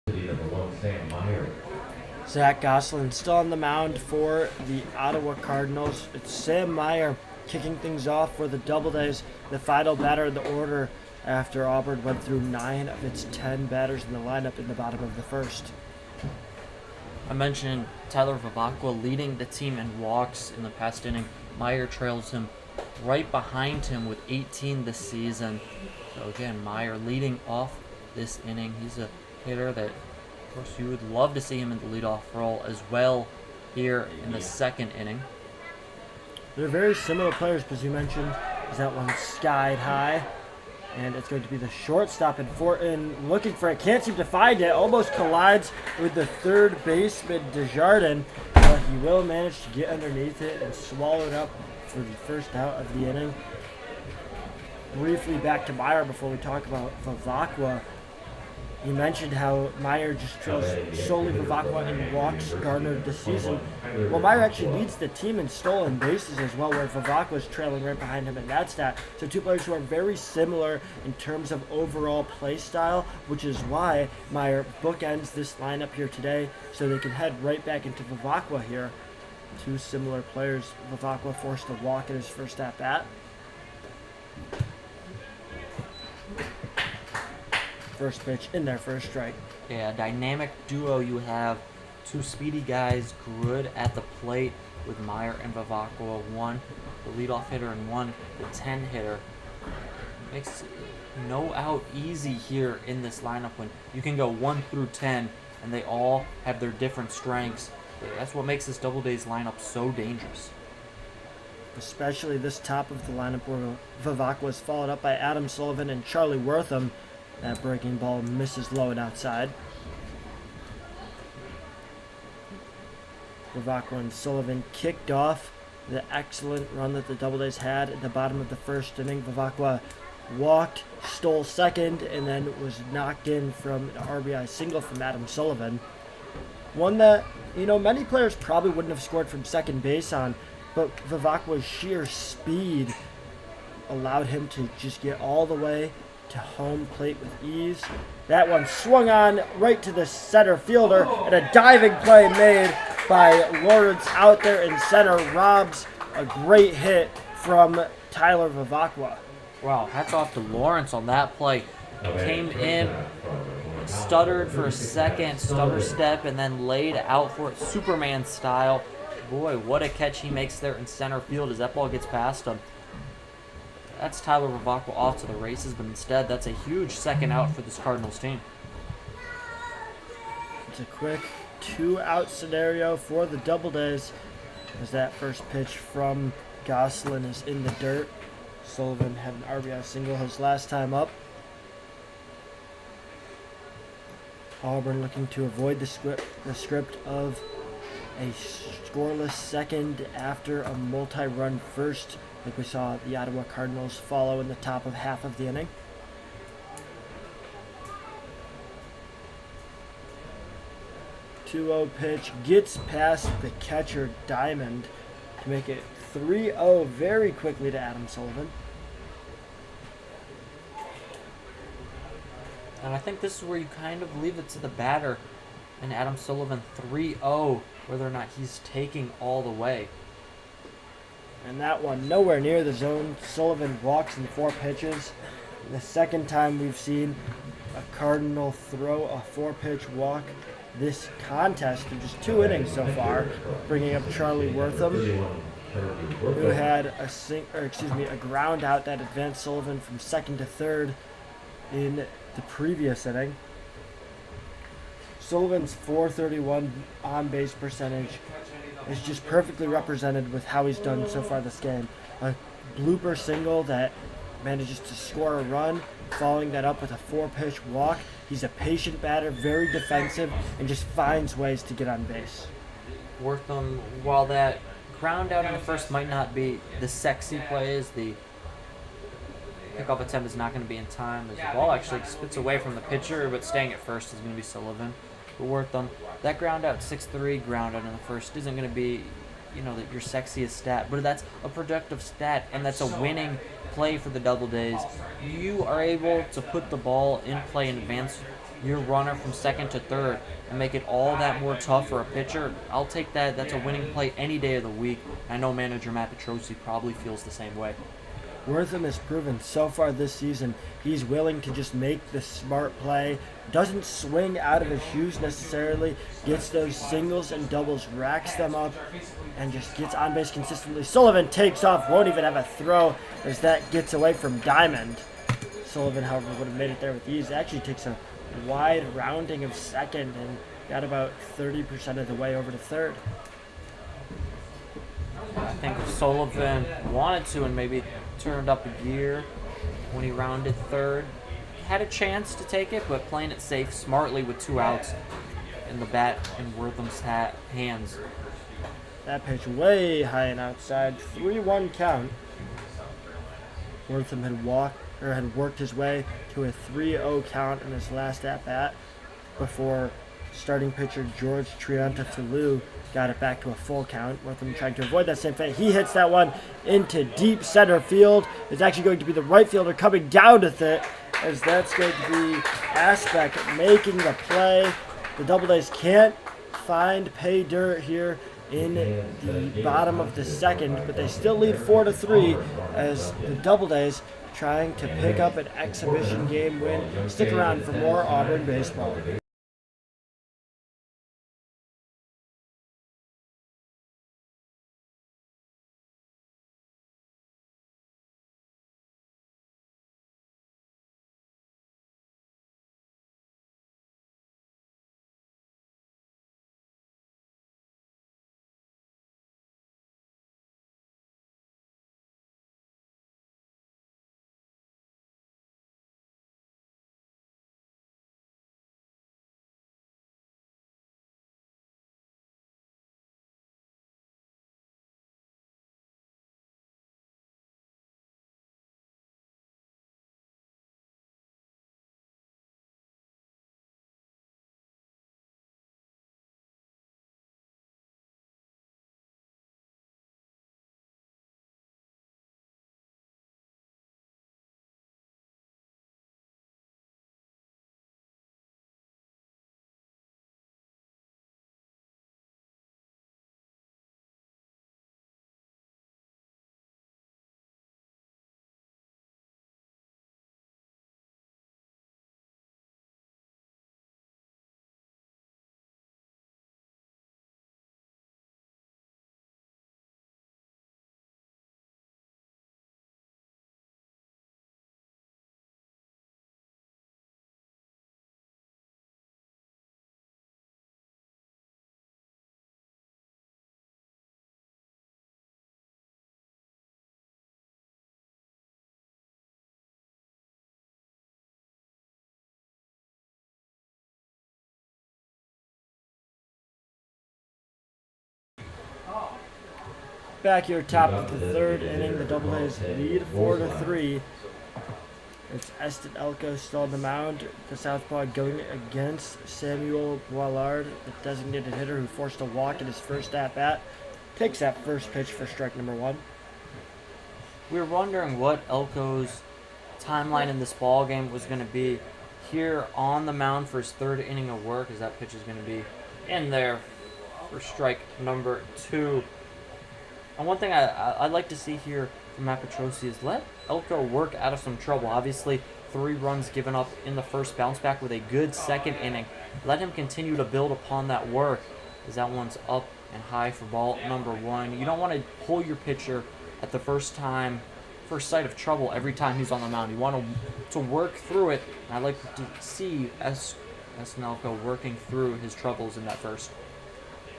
Number 1, Sam Meyer. Zach Gosselin still on the mound for the Ottawa Cardinals. It's Sam Meyer kicking things off for the Doubledays, the final batter in the order after Auburn went through 9 of its 10 batters in the lineup in the bottom of the first. I mentioned Tyler Vivacqua leading the team in walks in the past inning. Meyer trails him right behind him with 18 this season. So again, Meyer leading off this inning. He's a hitter that, of course, you would love to see him in the leadoff role as well here in the second inning. They're very similar players, because you mentioned is that one skied high, and it's going to be the shortstop and looking for it, can't seem to find it, almost collides with the third baseman Desjardins, but he will manage to get underneath it and swallow it up for the first out of the inning. Briefly back to Meyer before we talk about Vivacqua. You mentioned how Meyer just trails solely Vivacqua in walks garnered this season. Well, Meyer actually leads the team in stolen bases as well, where Vivacqua is trailing right behind him in that stat. So two players who are very similar in terms of overall play style, which is why Meyer bookends this lineup here today, so they can head right back into Vivacqua here. Two similar players. Vivacqua forced a walk in his first at-bat. First pitch in there for a strike. Yeah, dynamic duo you have. Two speedy guys, good at the plate with Meyer and Vivacqua. One, the leadoff hitter, and one, the 10 hitter. Makes no out easy here in this lineup when you can go 1 through 10 and they all have their different strengths. That's what makes this Doubledays lineup so dangerous. Especially this top of the lineup where Vivacqua is followed up by Adam Sullivan and Charlie Wortham. That breaking ball misses low and outside. Vivacqua and Sullivan kicked off the excellent run that the Doubledays had at the bottom of the first inning. Vivacqua walked, stole second, and then was knocked in from an RBI single from Adam Sullivan. One that, many players probably wouldn't have scored from second base on, but Vivacqua's sheer speed allowed him to just get all the way to home plate with ease. That one swung on right to the center fielder, and a diving play made by Lawrence out there in center robs a great hit from Tyler Vivacqua. Wow, hats off to Lawrence on that play. Came in, stuttered for a second, stutter step, and then laid out for it Superman style. Boy, what a catch he makes there in center field as that ball gets past him. That's Tyler Vivacqua off to the races, but instead that's a huge second out for this Cardinals team. It's a quick 2-out scenario for the Doubledays as that first pitch from Gosselin is in the dirt. Sullivan had an RBI single his last time up. Auburn looking to avoid the script of a scoreless second after a multi-run first, like we saw the Ottawa Cardinals follow in the top of half of the inning. .2-0 pitch gets past the catcher Diamond to make it 3-0 very quickly to Adam Sullivan. And I think this is where you kind of leave it to the batter and Adam Sullivan 3-0, whether or not he's taking all the way. And that one nowhere near the zone. Sullivan walks in 4 pitches. The second time we've seen a Cardinal throw a 4-pitch walk this contest in just 2 innings so far, bringing up Charlie Wortham, who had a ground out that advanced Sullivan from second to third in the previous inning. Sullivan's .431 on-base percentage is just perfectly represented with how he's done so far this game. A blooper single that manages to score a run, following that up with a 4-pitch walk. He's a patient batter, very defensive, and just finds ways to get on base. Wortham, while that ground out in the first might not be the sexy plays, the pickoff attempt is not going to be in time as the ball actually spits away from the pitcher, but staying at first is going to be Sullivan. But Wortham, that ground out 6-3 ground out in the first isn't going to be, your sexiest stat, but that's a productive stat, and that's a winning play for the Doubledays. You are able to put the ball in play and advance your runner from second to third and make it all that more tough for a pitcher, I'll take that. That's a winning play any day of the week. I know manager Matt Petrosi probably feels the same way. Wortham has proven so far this season he's willing to just make the smart play, doesn't swing out of his shoes necessarily, gets those singles and doubles, racks them up, and just gets on base consistently. Sullivan takes off, won't even have a throw as that gets away from Diamond. Sullivan, however, would have made it there with ease. Actually takes a wide rounding of second and got about 30% of the way over to third. I think if Sullivan wanted to and maybe turned up a gear when he rounded third, had a chance to take it, but playing it safe smartly with 2 outs and the bat in Wortham's hands. That pitch way high and outside, 3-1 count. Wortham had worked his way to a 3-0 count in his last at bat before starting pitcher George Triantafilou got it back to a full count. Wortham trying to avoid that same fate. He hits that one into deep center field. It's actually going to be the right fielder coming down with it, as that's going to be Aspect making the play. The Doubledays can't find pay dirt here in the bottom of the second, but they still lead 4-3 as the Doubledays trying to pick up an exhibition game win. Stick around for more Auburn baseball. Back here, top of the third inning, the Doubledays lead 4-3. It's Eston Elko still on the mound. The southpaw going against Samuel Boilard, the designated hitter who forced a walk in his first at-bat. Takes that first pitch for strike number 1. We were wondering what Elko's timeline in this ball game was going to be here on the mound for his third inning of work, as that pitch is going to be in there for strike number 2. And one thing I'd like to see here from Matt Petrosi is let Elko work out of some trouble. Obviously, 3 runs given up in the first, bounce back with a good second inning. Let him continue to build upon that work, as that one's up and high for ball number 1. You don't want to pull your pitcher at the first sight of trouble every time he's on the mound. You want to work through it, and I'd like to see Eston Elko working through his troubles in that first.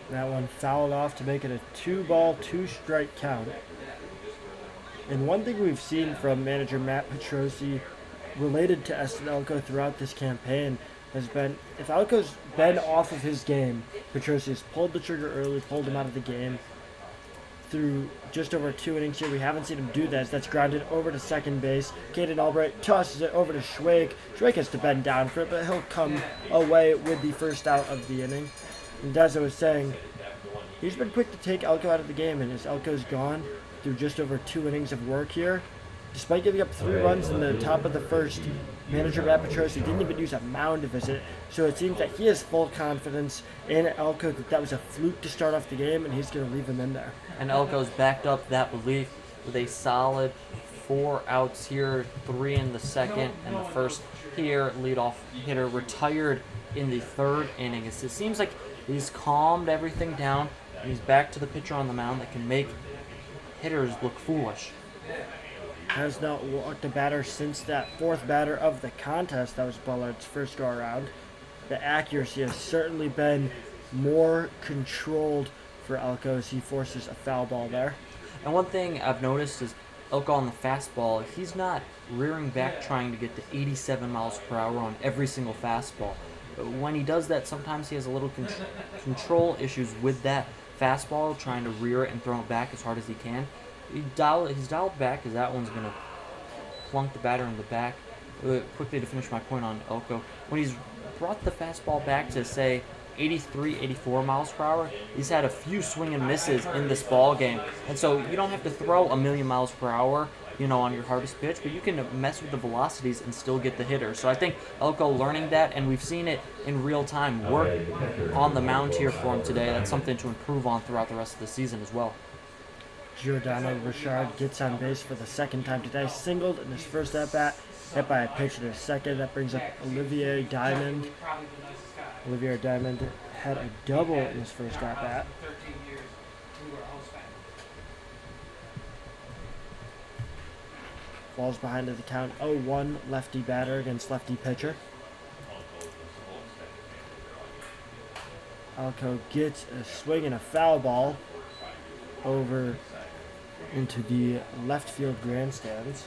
That one fouled off to make it a 2-ball, 2-strike count. And one thing we've seen from manager Matt Petrosi related to Eston Elko throughout this campaign has been, if Elko's been off of his game, Petrosi has pulled the trigger early, pulled him out of the game. Through just over 2 innings here, we haven't seen him do that. That's grounded over to second base. Caden Albright tosses it over to Schwake. Schwake has to bend down for it, but he'll come away with the first out of the inning. And as I was saying, he's been quick to take Elko out of the game, and as Elko's gone through just over 2 innings of work here, Despite giving up 3 runs in the top of the first, manager Matt Petrosi didn't even use a mound visit, so it seems that he has full confidence in Elko that was a fluke to start off the game, and he's going to leave him in there. And Elko's backed up that belief with a solid 4 outs here, 3 in the second, and the first here. Leadoff hitter retired in the 3rd inning. It seems like he's calmed everything down, and he's back to the pitcher on the mound that can make hitters look foolish. Has not walked a batter since that 4th batter of the contest. That was Bullard's first go around. The accuracy has certainly been more controlled for Elko as he forces a foul ball there. And one thing I've noticed is Elko on the fastball, he's not rearing back trying to get to 87 miles per hour on every single fastball. When he does that, sometimes he has a little control issues with that fastball, trying to rear it and throw it back as hard as he can. He's dialed back because that one's going to plunk the batter in the back. Quickly to finish my point on Elko, when he's brought the fastball back to, say, 83, 84 miles per hour, he's had a few swing and misses in this ball game. And so you don't have to throw 1,000,000 miles per hour, on your hardest pitch, but you can mess with the velocities and still get the hitter. So I think Elko learning that, and we've seen it in real time work on the mound here for him today. That's something to improve on throughout the rest of the season as well. Giordano Richard gets on base for the 2nd time today, singled in his first at-bat, hit by a pitch in his second. That brings up Olivier Diamond. Olivier Diamond had a double in his first at-bat. Falls behind at the count, 0-1 lefty batter against lefty pitcher. Elko gets a swing and a foul ball over into the left field grandstands.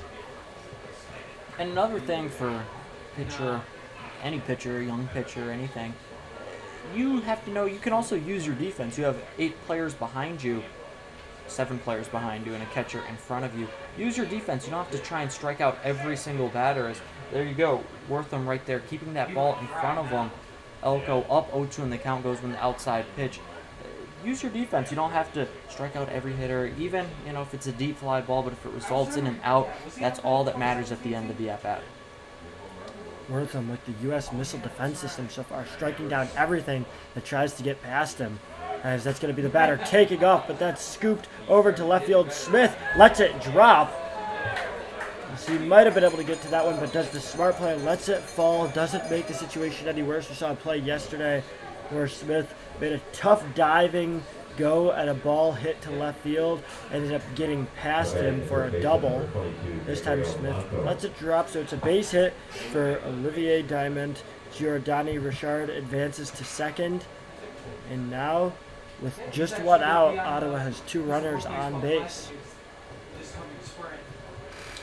And another thing for any pitcher, young pitcher, anything, you have to know you can also use your defense. You have 8 players behind you, 7 players behind you, and a catcher in front of you. Use your defense. You don't have to try and strike out every single batter. There you go, Wortham right there, keeping that ball in front of him. Elko up 0-2 and the count goes with the outside pitch. Use your defense. You don't have to strike out every hitter, even if it's a deep fly ball, but if it results in an out, that's all that matters at the end of the at-bat. Wortham, with the U.S. missile defense system so far, striking down everything that tries to get past him. As that's going to be the batter taking off, but that's scooped over to left field. Smith lets it drop. So he might have been able to get to that one, but does the smart play, lets it fall, doesn't make the situation any worse. We saw a play yesterday where Smith made a tough diving go at a ball hit to left field, ended up getting past him for a double. This time Smith lets it drop, so it's a base hit for Olivier Diamond. Giordano Richard advances to 2nd, and now with just 1 out, Ottawa has 2 runners on base.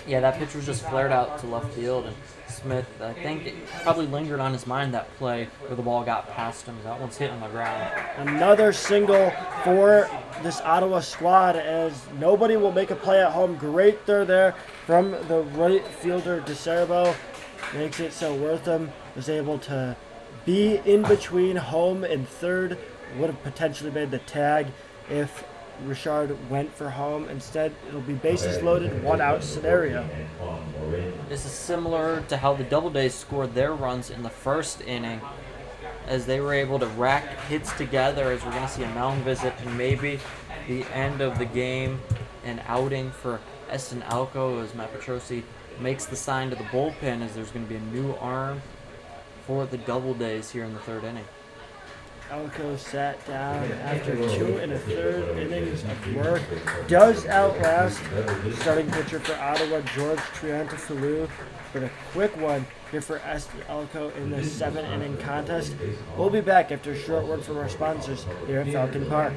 Yeah, that pitch was just flared out to left field, and Smith, I think, it probably lingered on his mind, that play where the ball got past him. That one's hitting the ground. Another single for this Ottawa squad as nobody will make a play at home. Great throw there from the right fielder, DeCerbo. Makes it so Wortham was able to be in between home and third. Would have potentially made the tag if Richard went for home. Instead, it'll be bases loaded, 1 out scenario. This is similar to how the Doubledays scored their runs in the first inning, as they were able to rack hits together, as we're going to see a mound visit and maybe the end of the game, an outing for Eston Elko as Matt Petrosi makes the sign to the bullpen as there's going to be a new arm for the Doubledays here in the 3rd inning. Elko sat down after 2 1/3 innings of work. Does outlast starting pitcher for Ottawa, George Triantafilou, but a quick one here for Eston Elko in the 7-inning contest. We'll be back after a short word from our sponsors here at Falcon Park.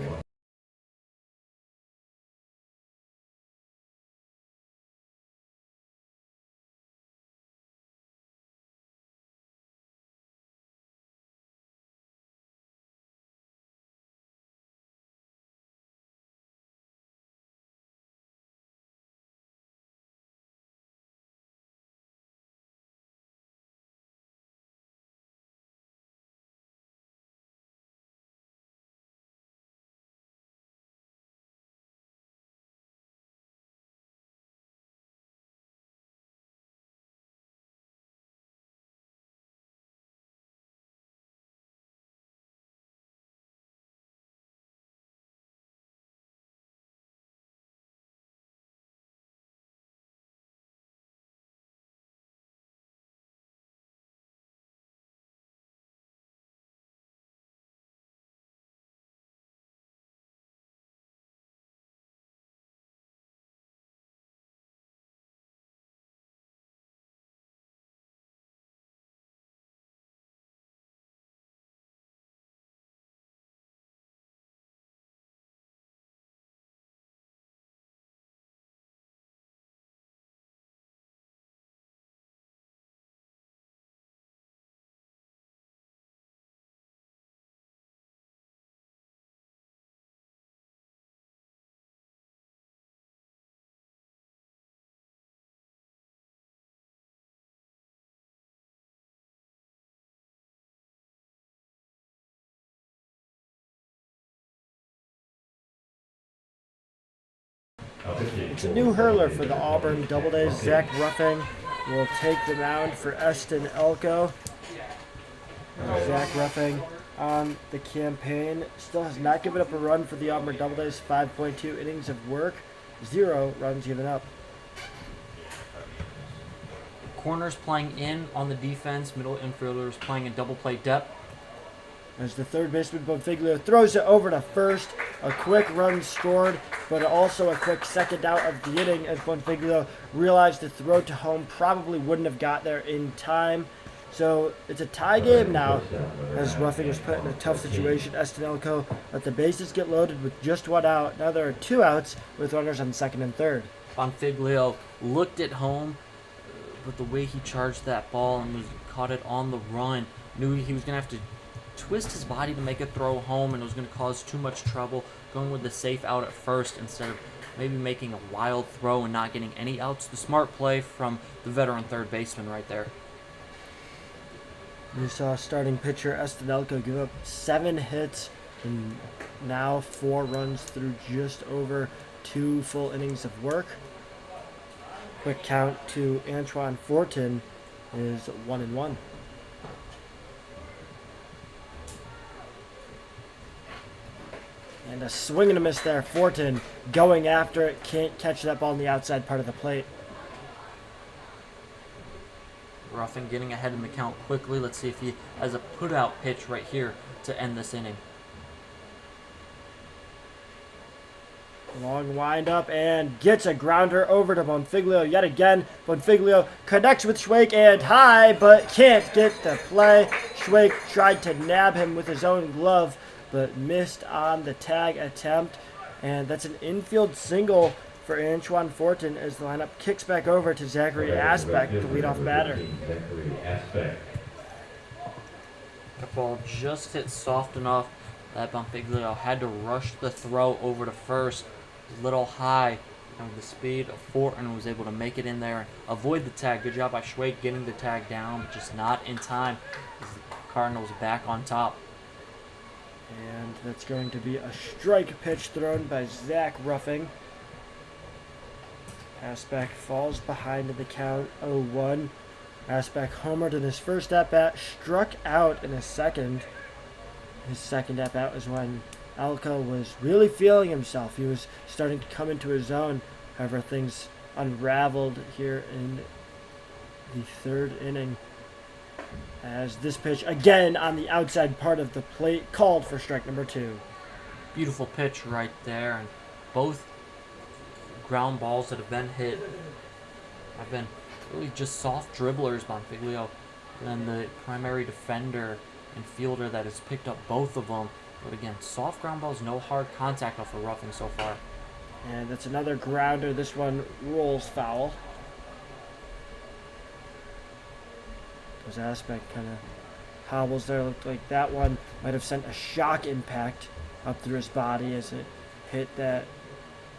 it's a new hurler for the Auburn Doubledays. Zach Ruffing will take the mound for Eston Elko. Zach Ruffing on the campaign still has not given up a run for the Auburn Doubledays. 5.2 innings of work, 0 runs given up. Corners playing in on the defense, middle infielders playing in double play depth. As the third baseman Bonfiglio throws it over to first, a quick run scored, but also a quick second out of the inning as Bonfiglio realized the throw to home probably wouldn't have got there in time. So it's a tie game now as Ruffing is put in a tough situation. Eston Elko let the bases get loaded with just 1 out. Now there are 2 outs with runners on second and third. Bonfiglio looked at home, but the way he charged that ball and caught it on the run, knew he was going to have to twist his body to make a throw home, and it was going to cause too much trouble, going with the safe out at first instead of maybe making a wild throw and not getting any outs. The smart play from the veteran third baseman right there. We saw starting pitcher Eston Elko give up 7 hits and now 4 runs through just over 2 full innings of work. Quick count to Antoine Fortin is 1-1. And a swing and a miss there. Fortin going after it, can't catch that ball on the outside part of the plate. Ruffing getting ahead in the count quickly. Let's see if he has a put-out pitch right here to end this inning. Long wind up and gets a grounder over to Bonfiglio yet again. Bonfiglio connects with Schwake and high, but can't get the play. Schwake tried to nab him with his own glove, but missed on the tag attempt. And that's an infield single for Antoine Fortin as the lineup kicks back over to Zachary Aspect, the leadoff batter. The ball just hit soft enough that Bonfiglio had to rush the throw over to first. A little high, and with the speed of Fortin was able to make it in there and avoid the tag. Good job by Schwake getting the tag down, but just not in time as the Cardinals back on top. And that's going to be a strike pitch thrown by Zach Ruffing. Aspect falls behind in the count, 0-1. Aspect homered in his first at-bat, struck out in his second. His second at-bat was when Elko was really feeling himself. He was starting to come into his own. However, things unraveled here in the third inning as this pitch, again on the outside part of the plate, called for strike number 2. Beautiful pitch right there, and both ground balls that have been hit have been really just soft dribblers. Bonfiglio and the primary defender and fielder that has picked up both of them. But again, soft ground balls, no hard contact off of Ruffing so far. And that's another grounder. This one rolls foul. His Aspect kind of hobbles there. Looked like that one might have sent a shock impact up through his body as it hit that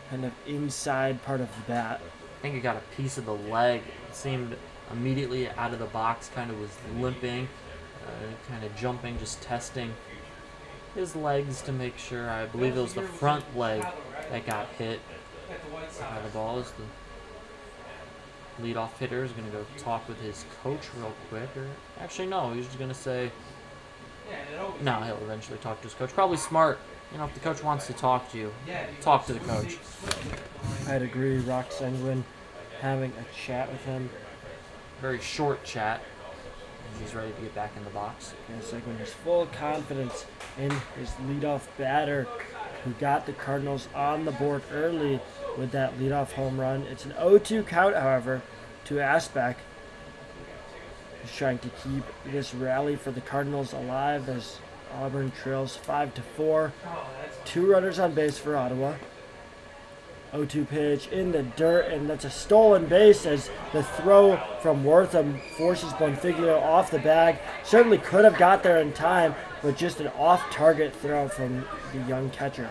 kind of inside part of the bat. I think he got a piece of the leg. It seemed immediately out of the box, kind of was limping, kind of jumping, just testing his legs to make sure. I believe it was the front leg that got hit by the ball. As the leadoff hitter is going to go talk with his coach real quick. Or actually, no, he's just going to say, no, he'll eventually talk to his coach. Probably smart. You know, if the coach wants to talk to you, talk to the coach. I'd agree. Rock Senguin having a chat with him. Very short chat. He's ready to get back in the box. And Senguin has full confidence in his leadoff batter who got the Cardinals on the board early with that leadoff home run. It's an 0-2 count, however, to Aspect. He's trying to keep this rally for the Cardinals alive as Auburn trails 5-4. 2 runners on base for Ottawa. 0-2 pitch in the dirt, and that's a stolen base as the throw from Wortham forces Bonfiglio off the bag. Certainly could have got there in time, but just an off-target throw from the young catcher.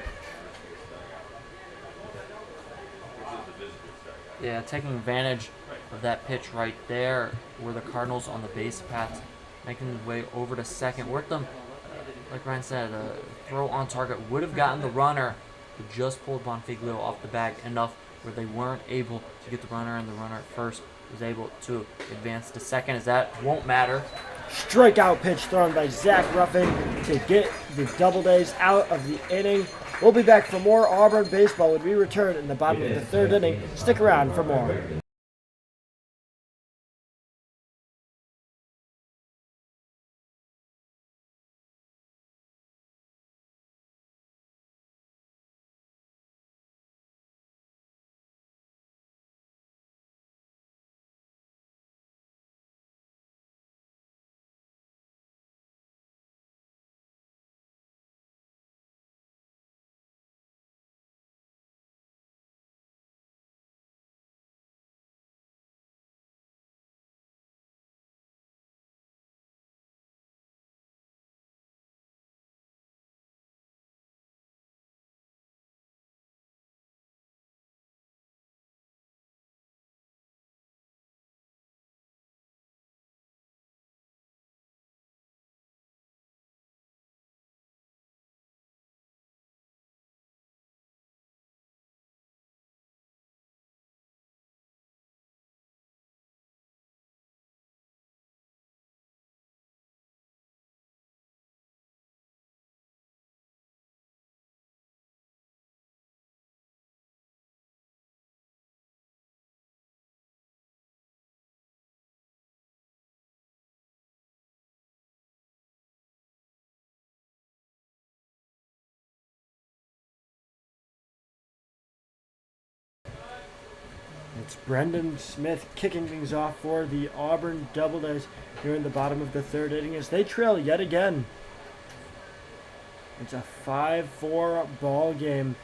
Yeah, taking advantage of that pitch right there where the Cardinals on the base path making their way over to second. Wortham, like Ryan said, a throw on target would have gotten the runner, who just pulled Bonfiglio off the bag enough where they weren't able to get the runner, and the runner at first was able to advance to second, as that won't matter. Strikeout pitch thrown by Zach Ruffin to get the Doubledays out of the inning. We'll be back for more Auburn baseball when we return in the bottom of the third inning. Stick around for more. It's Brendan Smith kicking things off for the Auburn Doubledays here in the bottom of the third inning as they trail yet again. It's a 5-4 ball game.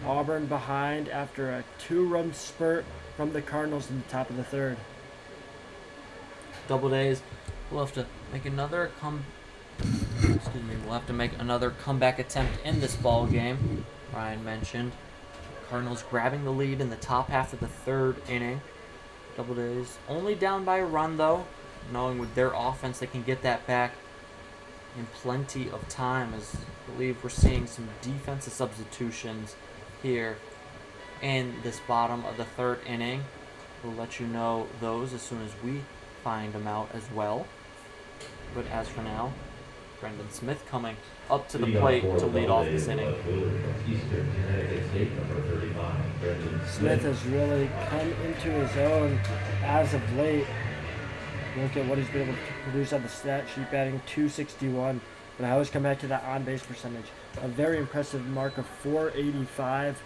Auburn behind after a 2-run spurt from the Cardinals in the top of the third. Doubledays will have to make another We'll have to make another comeback attempt in this ball game. Ryan mentioned Cardinals grabbing the lead in the top half of the third inning. Doubledays only down by a run though, knowing with their offense they can get that back in plenty of time, as I believe we're seeing some defensive substitutions here in this bottom of the third inning. We'll let you know those as soon as we find them out as well. But as for now, Brendan Smith coming up to the plate to lead off this inning. Smith has really come into his own as of late. Look at what he's been able to produce on the stat sheet, batting .261. But I always come back to that on-base percentage. A very impressive mark of .485.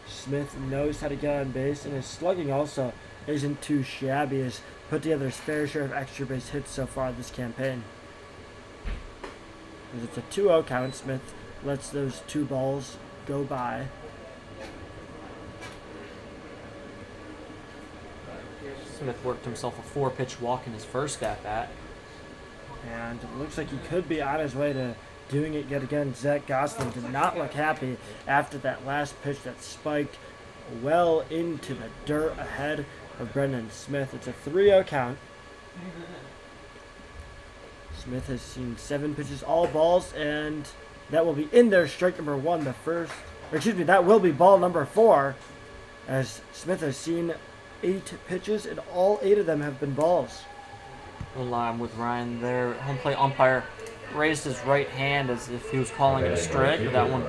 Smith knows how to get on base, and his slugging also isn't too shabby. He's put together his fair share of extra base hits so far this campaign. As it's a 2-0 count, Smith lets those 2 balls go by. Smith worked himself a 4-pitch walk in his first at-bat. And it looks like he could be on his way to doing it yet again. Zach Gosselin did not look happy after that last pitch that spiked well into the dirt ahead of Brendan Smith. It's a 3-0 count. Smith has seen 7 pitches, all balls, and that will be in there. Strike number 1, that will be ball number 4, as Smith has seen 8 pitches, and all 8 of them have been balls. In line with Ryan there. Home plate umpire raised his right hand as if he was calling it a strike. That one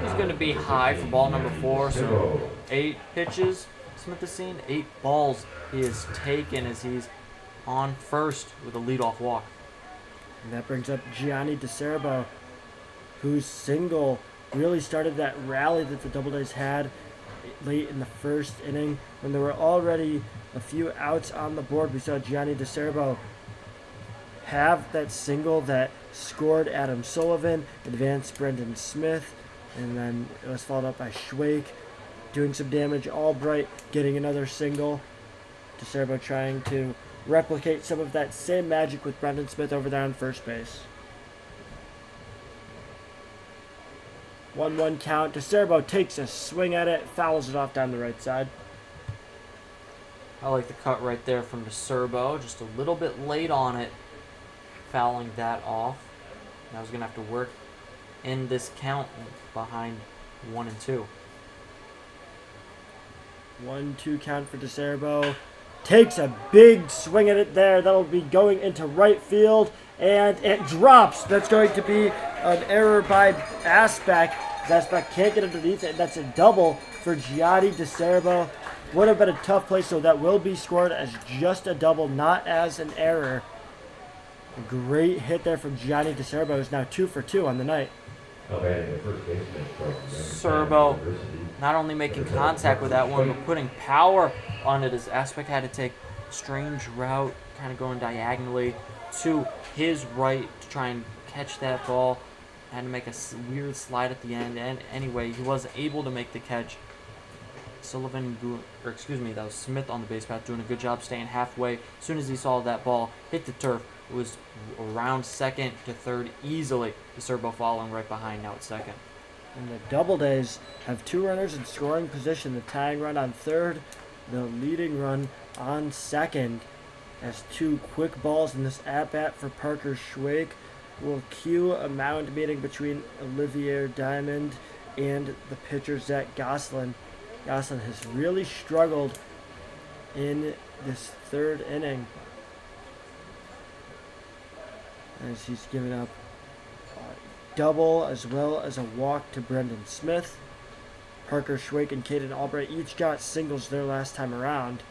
was going to be high for ball number 4. So 8 pitches Smith has seen, 8 balls he has taken as he's on first with a leadoff walk. And that brings up Gianni DeCerbo, whose single really started that rally that the Doubledays had late in the first inning. When there were already a few outs on the board, we saw Gianni DeCerbo have that single that scored Adam Sullivan, advanced Brendan Smith, and then it was followed up by Schwake doing some damage. Albright getting another single. DeCerbo trying to replicate some of that same magic with Brendan Smith over there on first base. 1-1 count. DeCerbo takes a swing at it, fouls it off down the right side. I like the cut right there from DeCerbo, just a little bit late on it, fouling that off. Now he's going to have to work in this count behind 1 and 2. 1-2 count for DeCerbo. Takes a big swing at it there. That'll be going into right field, and it drops. That's going to be an error by Aspect. Aspect can't get underneath it. That's a double for Gianni DeCerbo. Would have been a tough play, so that will be scored as just a double, not as an error. A great hit there from Gianni DeCerbo, who's now 2 for 2 on the night. Now batting the first baseman from Serbo not only making contact with that one, but putting power on it as Aspect had to take a strange route, kind of going diagonally to his right to try and catch that ball. Had to make a weird slide at the end, and anyway, he was able to make the catch. That was Smith on the base path doing a good job staying halfway. As soon as he saw that ball hit the turf, it was around second to third easily. DeCerbo following right behind, now at second. And the Doubledays have 2 runners in scoring position. The tying run on third, the leading run on second. As 2 quick balls in this at-bat for Parker Schwake will cue a mound meeting between Olivier Diamond and the pitcher Zach Goslin. Goslin has really struggled in this 3rd inning, as he's given up a double as well as a walk to Brendan Smith. Parker Schwake and Caden Albright each got singles their last time around.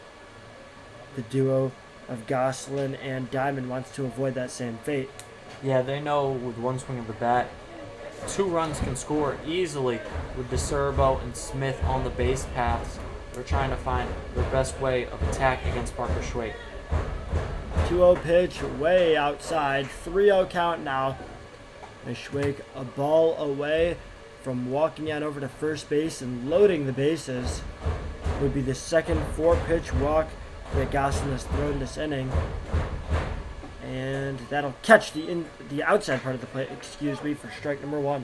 The duo of Goslin and Diamond wants to avoid that same fate. Yeah, they know with one swing of the bat, 2 runs can score easily with DeCerbo and Smith on the base paths. They're trying to find their best way of attack against Parker Schwake. 2-0 pitch way outside. 3-0 count now. As Schwake a ball away from walking out over to first base and loading the bases. Would be the second 4-pitch walk that Goslin has thrown this inning. And that'll catch the outside part of the plate, for strike number 1.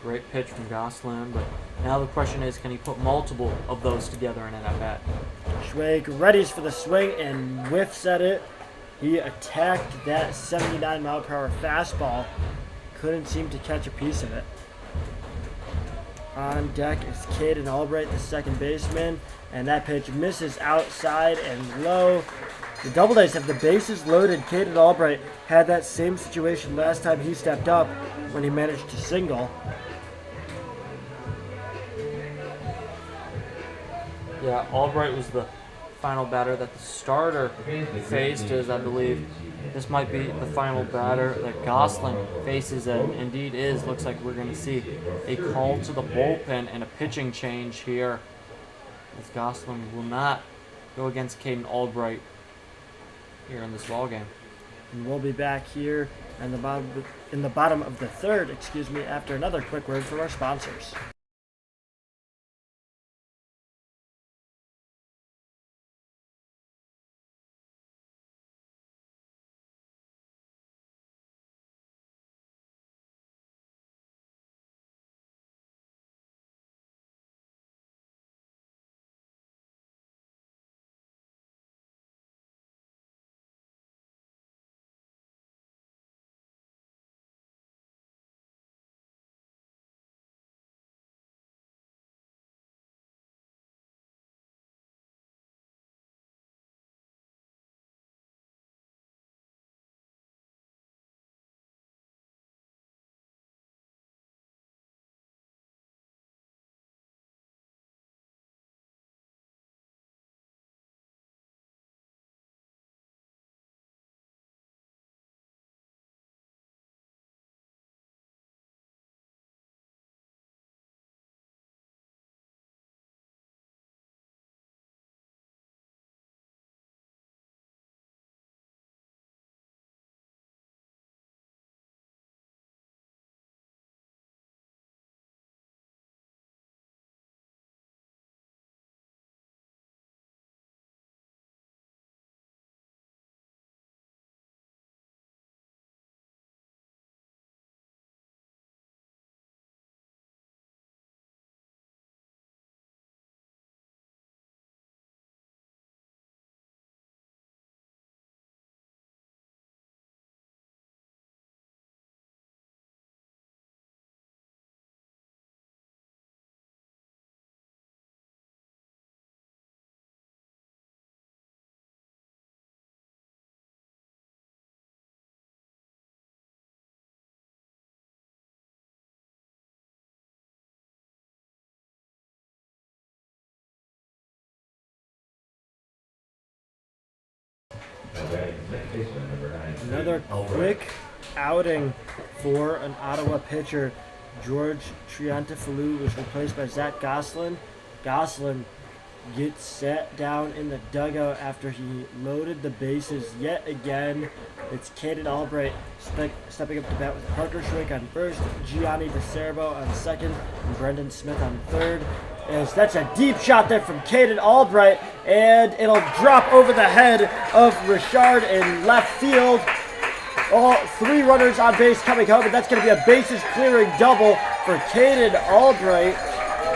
Great pitch from Goslin, but now the question is, can he put multiple of those together in an at-bat? Schwake readies for the swing and whiffs at it. He attacked that 79-mile-per-hour fastball. Couldn't seem to catch a piece of it. On deck is Caden Albright, the second baseman, and that pitch misses outside and low. The Doubledays have the bases loaded. Caden Albright had that same situation last time he stepped up when he managed to single. Yeah, Albright was the final batter that the starter faced, as I believe this might be the final batter that Goslin faces, and indeed is. Looks like we're going to see a call to the bullpen and a pitching change here, as Goslin will not go against Caden Albright here in this ball game. And we'll be back here in the bottom of the 3rd, after another quick word from our sponsors. baseman, number 9. Another quick outing for an Ottawa pitcher. George Triantafilou was replaced by Zach Goslin. Goslin gets sat down in the dugout after he loaded the bases yet again. It's Caden Albright stepping up to bat with Parker Schwick on first, Gianni DeCerbo on second, and Brendan Smith on third. As that's a deep shot there from Caden Albright, and it'll drop over the head of Richard in left field. All 3 runners on base coming home, and that's going to be a bases clearing double for Caden Albright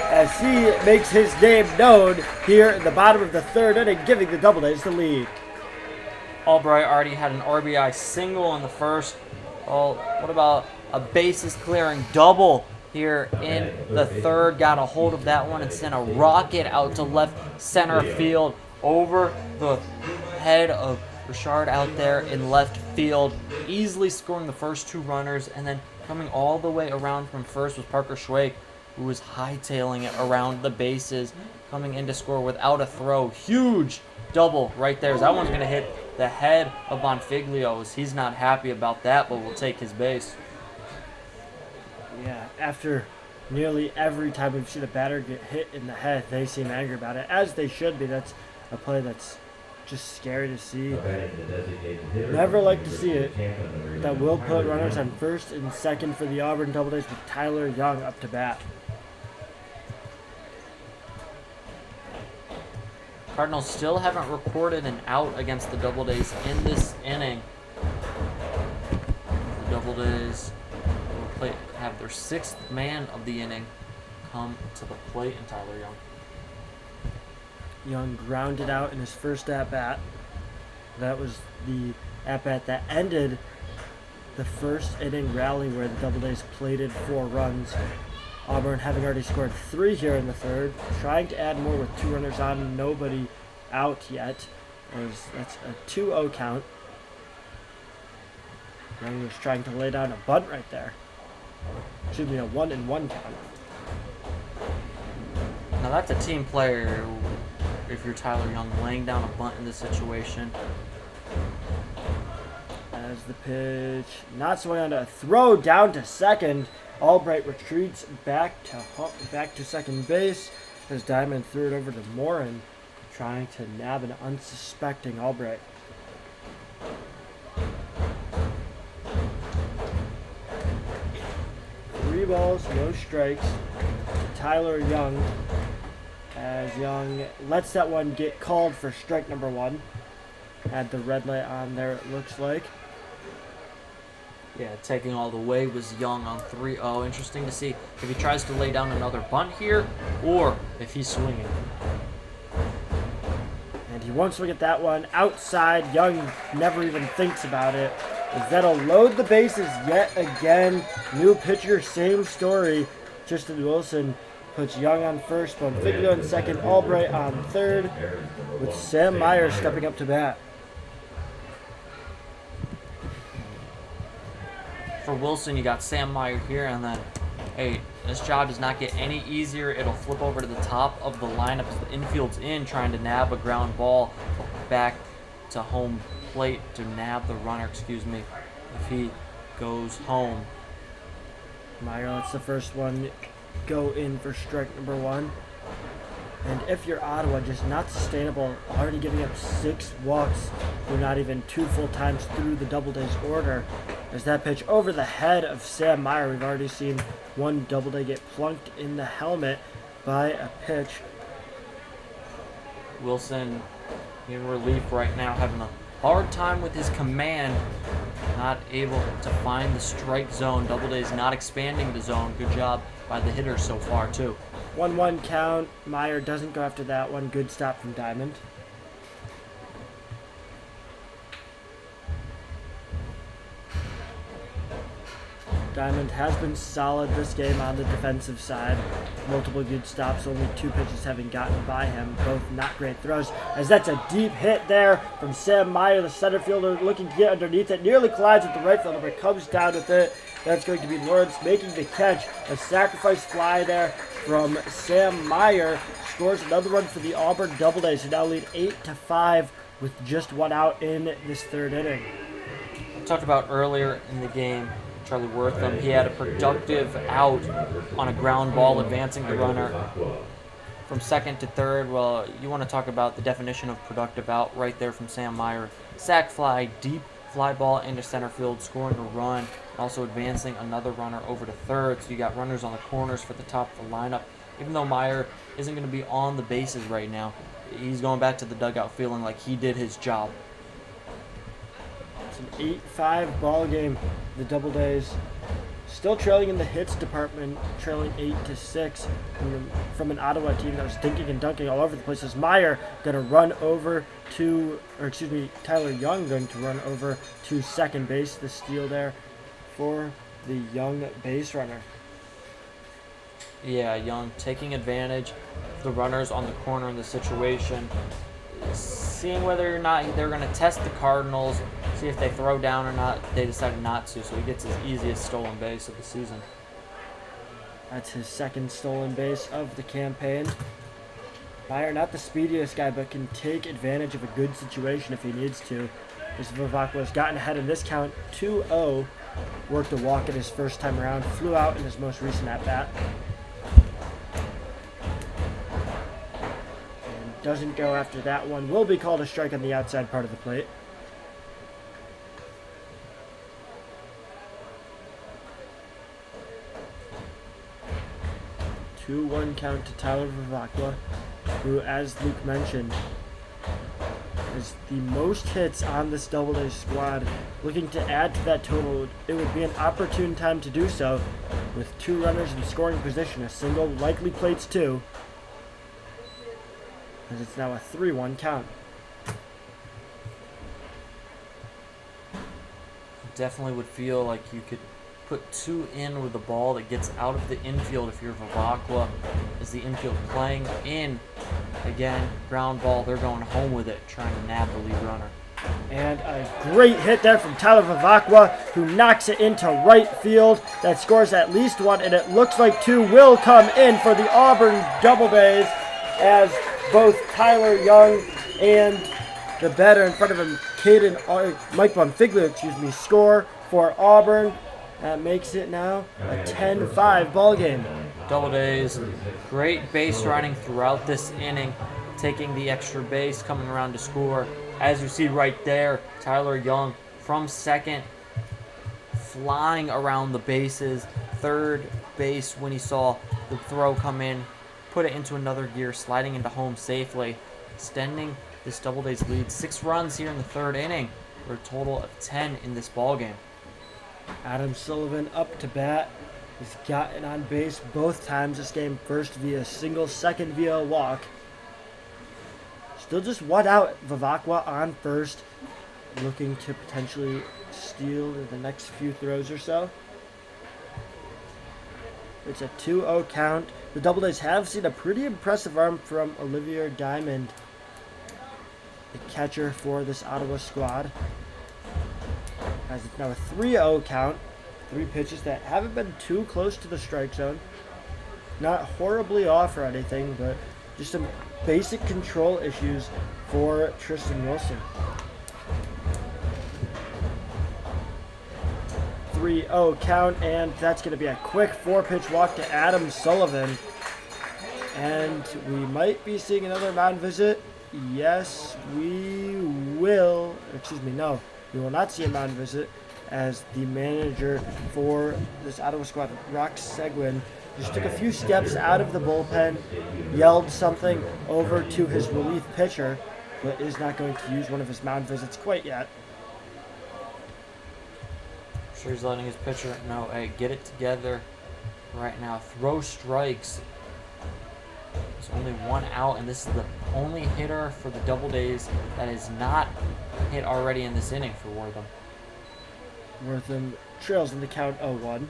as he makes his name known here in the bottom of the 3rd inning, giving the Doubledays the lead. Albright already had an RBI single in the first. Oh, what about a bases clearing double here in the 3rd? Got a hold of that one and sent a rocket out to left center field over the head of Richard out there in left field, easily scoring the first 2 runners, and then coming all the way around from first was Parker Schwake, who was hightailing it around the bases, coming in to score without a throw. Huge double right there. That one's going to hit the head of Bonfiglio. He's not happy about that, but will take his base. Yeah, after nearly every time we've seen a batter get hit in the head, they seem angry about it, as they should be. That's a play that's just scary to see. Never like to see it. That will put runners on first and second for the Auburn Doubledays with Tyler Young up to bat. Cardinals still haven't recorded an out against the Doubledays in this inning. The Doubledays will have their 6th man of the inning come to the plate, and Tyler Young. Young grounded out in his first at-bat. That was the at-bat that ended the first inning rally where the Doubledays plated 4 runs. Auburn having already scored 3 here in the 3rd, trying to add more with 2 runners on, nobody out yet. That's a 2-0 count. Young was trying to lay down a bunt right there. Should be a 1-1 count. Now that's a team player. If you're Tyler Young, laying down a bunt in this situation. As the pitch not swung on a throw down to second, Albright retreats back to second base as Diamond threw it over to Morin, trying to nab an unsuspecting Albright. Three balls, no strikes. Tyler Young, as Young lets that one get called for strike number 1. Had the red light on there, it looks like. Yeah, taking all the way was Young on 3-0. Interesting to see if he tries to lay down another bunt here or if he's swinging. And he won't swing at that one. Outside, Young never even thinks about it. That'll load the bases yet again. New pitcher, same story. Tristan Wilson puts Young on first, Bonfiglio on second, Albright on third, with Sam Meyer stepping up to bat. For Wilson, you got Sam Meyer here, and then, hey, this job does not get any easier. It'll flip over to the top of the lineup as the infield's in, trying to nab a ground ball back to home plate to nab the runner, if he goes home. Meyer lets the first one go in for strike number 1. And if you're Ottawa, just not sustainable, already giving up 6 walks through not even 2 full times through the Doubledays order. As that pitch over the head of Sam Meyer, we've already seen one Doubleday get plunked in the helmet by a pitch. Wilson in relief right now, having a hard time with his command, not able to find the strike zone. Doubledays not expanding the zone. Good job by the hitters so far, too. 1-1 count. Meyer doesn't go after that one. Good stop from Diamond. Diamond has been solid this game on the defensive side. Multiple good stops, only 2 pitches having gotten by him. Both not great throws, as that's a deep hit there from Sam Meyer, the center fielder, looking to get underneath it. Nearly collides with the right fielder, but comes down with it. That's going to be Lawrence making the catch. A sacrifice fly there from Sam Meyer. Scores another run for the Auburn Doubledays, who now lead 8-5 with just one out in this third inning. We talked about earlier in the game, Charlie Wortham, he had a productive out on a ground ball, advancing the runner from second to third. Well, you want to talk about the definition of productive out right there from Sam Meyer. Sac fly, deep fly ball into center field, scoring a run, and also advancing another runner over to third. So you got runners on the corners for the top of the lineup. Even though Meyer isn't going to be on the bases right now, he's going back to the dugout feeling like he did his job. It's an 8-5 ball game. The Doubledays still trailing in the hits department, trailing 8-6 from an Ottawa team that was dinking and dunking all over the place. As Meyer going to run over to, or excuse me, Tyler Young going to run over to second base. The steal there for the Young base runner. Yeah, Young taking advantage of the runners on the corner in the situation, seeing whether or not they're going to test the Cardinals, see if they throw down or not. They decided not to, so he gets his easiest stolen base of the season. That's his second stolen base of the campaign. Meyer, not the speediest guy, but can take advantage of a good situation if he needs to. As Vivacqua has gotten ahead in this count, 2-0. Worked a walk at his first time around, flew out in his most recent at-bat. And doesn't go after that one. Will be called a strike on the outside part of the plate. Two-one count to Tyler Vivacqua, who, as Luke mentioned, is the most hits on this Doubledays squad. Looking to add to that total, it would be an opportune time to do so. With two runners in scoring position, a single likely plates two, as it's now a 3-1 count. Definitely would feel like you could put two in with a ball that gets out of the infield if you're Vivacqua. Is the infield playing in? Again, ground ball, they're going home with it, trying to nab the lead runner. And a great hit there from Tyler Vivacqua, who knocks it into right field. That scores at least one, and it looks like two will come in for the Auburn Doubledays, as both Tyler Young and the batter in front of him, Mike Bonfiglio, score for Auburn. That makes it now a 10-5 ball game. Doubledays, great base running throughout this inning, taking the extra base, coming around to score. As you see right there, Tyler Young from second, flying around the bases. Third base, when he saw the throw come in, put it into another gear, sliding into home safely, extending this Doubledays lead. 6 runs here in the third inning, for a total of 10 in this ball game. Adam Sullivan up to bat. He's gotten on base both times this game, first via single, second via a walk. Still just one out. Vivacqua on first, looking to potentially steal in the next few throws or so. It's a 2-0 count. The Doubledays have seen a pretty impressive arm from Olivier Diamond, the catcher for this Ottawa squad. As it's now a 3-0 count. 3 pitches that haven't been too close to the strike zone. Not horribly off or anything, but just some basic control issues for Tristan Wilson. 3-0 count, and that's going to be a quick 4-pitch walk to Adam Sullivan. And we might be seeing another mound visit. Yes, we will. Excuse me, no. We will not see a mound visit, as the manager for this Ottawa squad, Rox Seguin, just took a few steps out of the bullpen, yelled something over to his relief pitcher, but is not going to use one of his mound visits quite yet. I'm sure he's letting his pitcher know, hey, get it together right now. Throw strikes. There's only one out, and this is the only hitter for the Doubledays that is not hit already in this inning for Wortham. Wortham trails in the count 0-1.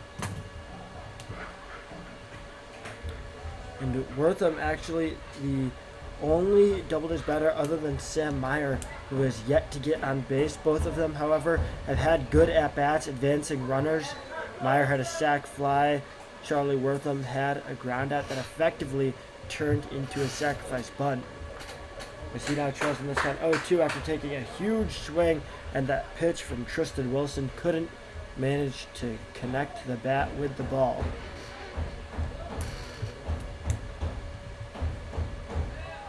And Wortham actually the only Doubledays batter other than Sam Meyer who has yet to get on base. Both of them, however, have had good at-bats, advancing runners. Meyer had a sac fly. Charlie Wortham had a ground out that effectively turned into a sacrifice bunt. as he now trails in this one 0-2 after taking a huge swing, and that pitch from Tristan Wilson couldn't manage to connect the bat with the ball.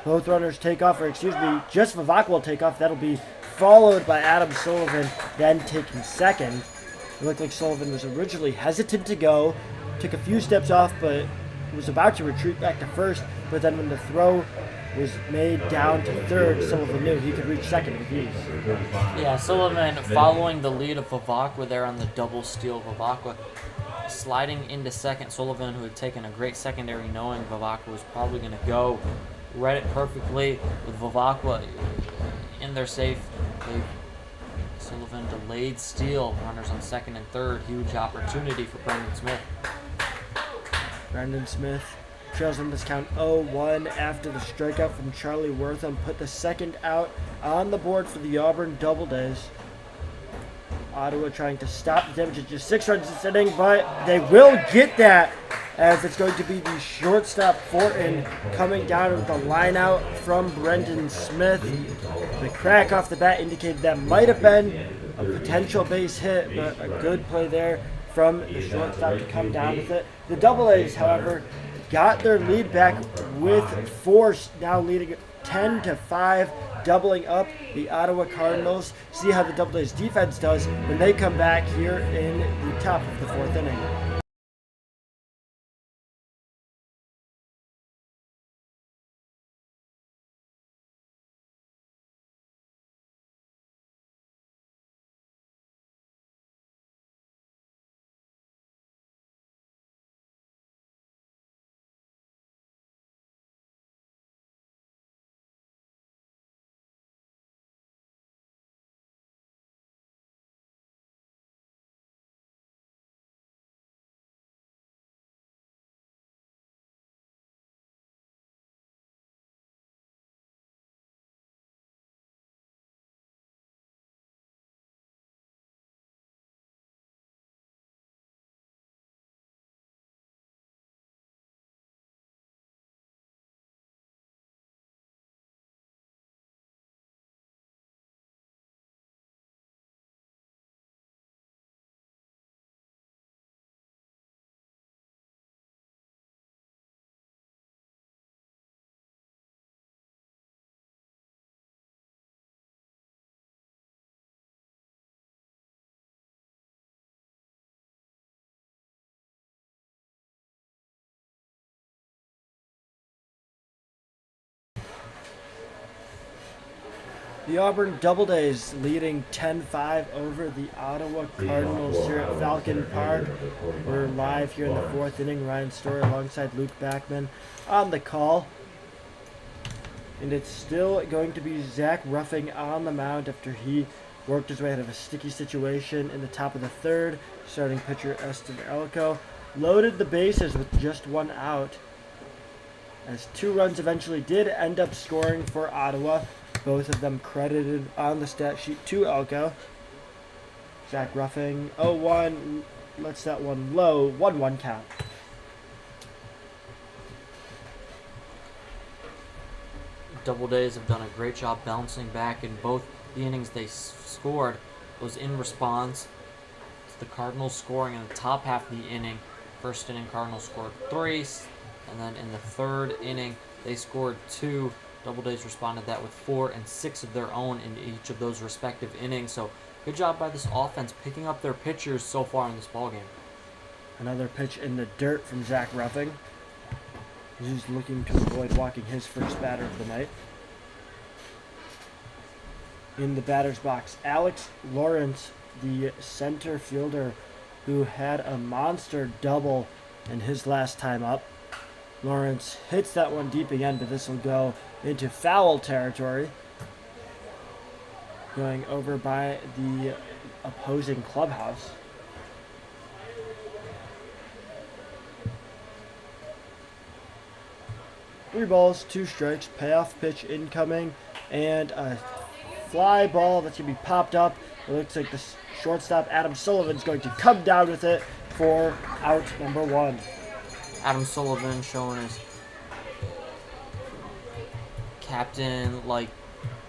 Both runners take off, or excuse me, just Vivak will take off. That'll be followed by Adam Sullivan, then taking second. It looked like Sullivan was originally hesitant to go, took a few steps off, but was about to retreat back to first. But then when the throw was made down to third, Sullivan knew he could reach second with ease. Yeah, Sullivan following the lead of Vivakwa there on the double steal. Vivakwa sliding into second. Sullivan, who had taken a great secondary, knowing Vivakwa was probably going to go, read it perfectly with Vivakwa in there safe. Sullivan delayed steal. Runners on second and third. Huge opportunity for Brendan Smith. Brendan Smith trails in this count 0-1 after the strikeout from Charlie Wortham put the second out on the board for the Auburn Doubledays. Ottawa trying to stop the damage at just 6 runs this inning, but they will get that, as it's going to be the shortstop Fortin coming down with the line out from Brendan Smith. The crack off the bat indicated that might have been a potential base hit, but a good play there from the shortstop to come down with it. The Doubledays, however, got their lead back with force, now leading 10-5, doubling up the Ottawa Cardinals. See how the Doubledays defense does when they come back here in the top of the 4th inning. The Auburn Doubledays leading 10-5 over the Ottawa Cardinals here at Falcon Park. We're live here in the 4th inning. Ryan Story alongside Luke Backman on the call. And it's still going to be Zach Ruffing on the mound after he worked his way out of a sticky situation in the top of the 3rd. Starting pitcher Eston Elko loaded the bases with just 1 out, as 2 runs eventually did end up scoring for Ottawa. Both of them credited on the stat sheet to Elko. Zach Ruffing 0-1, lets that one low, 1-1 count. Doubledays have done a great job bouncing back in both the innings they scored. Was in response to the Cardinals scoring in the top half of the inning. First inning, Cardinals scored 3, and then in the 3rd inning, they scored 2. Doubledays responded that with 4 and 6 of their own in each of those respective innings. So good job by this offense picking up their pitchers so far in this ballgame. Another pitch in the dirt from Zach Ruffing. He's looking to avoid walking his first batter of the night. In the batter's box, Alex Lawrence, the center fielder who had a monster double in his last time up. Lawrence hits that one deep again, but this will go into foul territory, going over by the opposing clubhouse. Three balls, 2 strikes, payoff pitch incoming, and a fly ball that's going to be popped up. It looks like the shortstop Adam Sullivan's going to come down with it for out number 1. Adam Sullivan showing his captain-like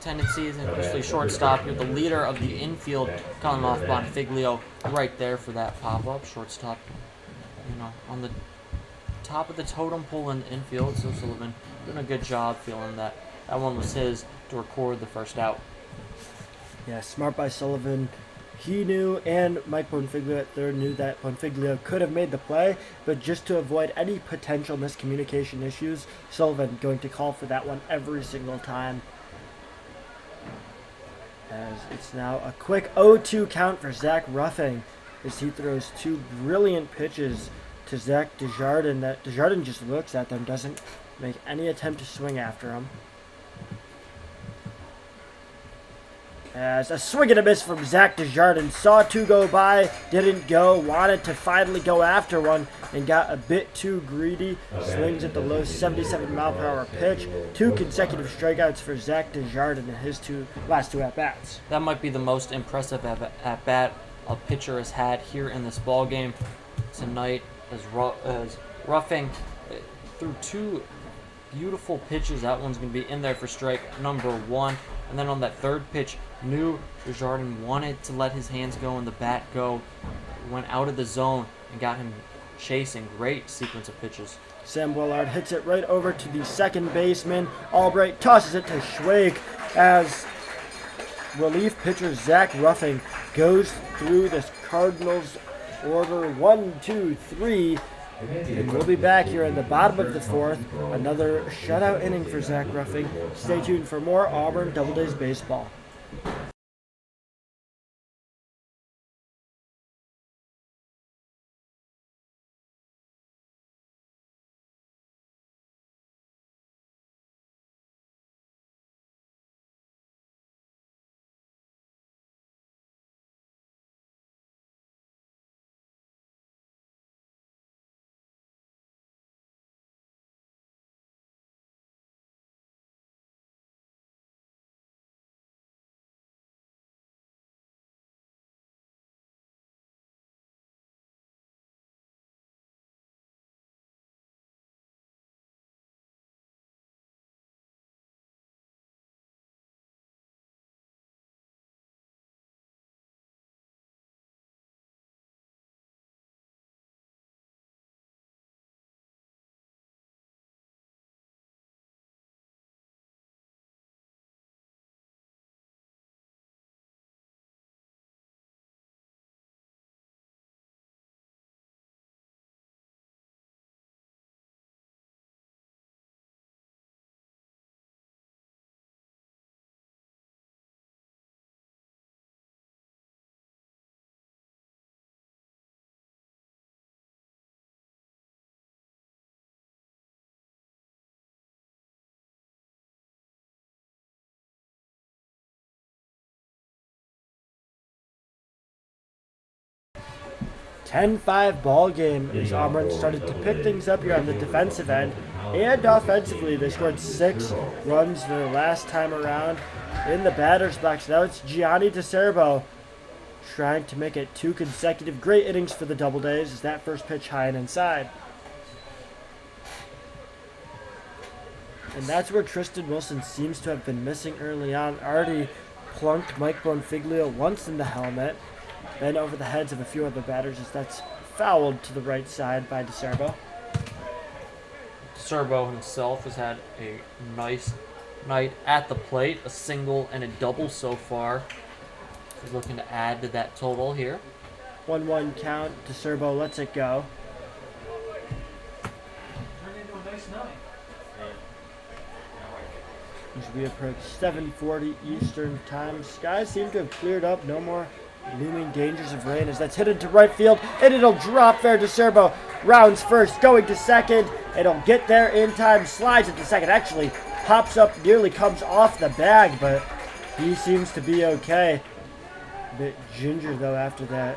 tendencies, and especially shortstop. You're the leader of the infield, calling off Bonfiglio right there for that pop-up. Shortstop, on the top of the totem pole in the infield. So Sullivan doing a good job feeling that one was his to record the first out. Yeah, smart by Sullivan. He knew, and Mike Bonfiglio at third knew that Bonfiglio could have made the play, but just to avoid any potential miscommunication issues, Sullivan going to call for that one every single time. As it's now a quick 0-2 count for Zach Ruffing as he throws two brilliant pitches to Zach Desjardins that Desjardins just looks at them, doesn't make any attempt to swing after him. As a swing and a miss from Zach Desjardins, saw two go by, didn't go, wanted to finally go after one, and got a bit too greedy. Swings at the low 77-mile-per-hour pitch. 2 consecutive strikeouts for Zach Desjardins in his last two at-bats. That might be the most impressive at-bat a pitcher has had here in this ball game tonight, as Ruffing threw 2 beautiful pitches. That one's going to be in there for strike number 1. And then on that third pitch, knew Desjardins wanted to let his hands go and the bat go. Went out of the zone and got him chasing. Great sequence of pitches. Sam Willard hits it right over to the second baseman. Albright tosses it to Schweig as relief pitcher Zach Ruffing goes through this Cardinals order 1, 2, 3. And we'll be back here in the bottom of the 4th. Another shutout inning for Zach Ruffing. Stay tuned for more Auburn Doubledays baseball. (10-5) ball game as Auburn started to pick things up here on the defensive end and offensively. They scored 6 runs their last time around in the batter's box. Now it's Gianni DeCerbo trying to make it 2 consecutive great innings for the Doubledays as that first pitch high and inside. And that's where Tristan Wilson seems to have been missing early on. Already plunked Mike Bonfiglio once in the helmet, then over the heads of a few other batters as that's fouled to the right side by DeCerbo. DeCerbo himself has had a nice night at the plate, a single and a double so far. He's looking to add to that total here. 1-1 count. DeCerbo lets it go. As we approach 7:40 Eastern time, skies seem to have cleared up. No more looming dangers of rain as that's hit into right field, and it'll drop there. DeCerbo rounds first, going to second. It'll get there in time, slides into second. Actually, pops up, nearly comes off the bag, but he seems to be okay. A bit ginger though after that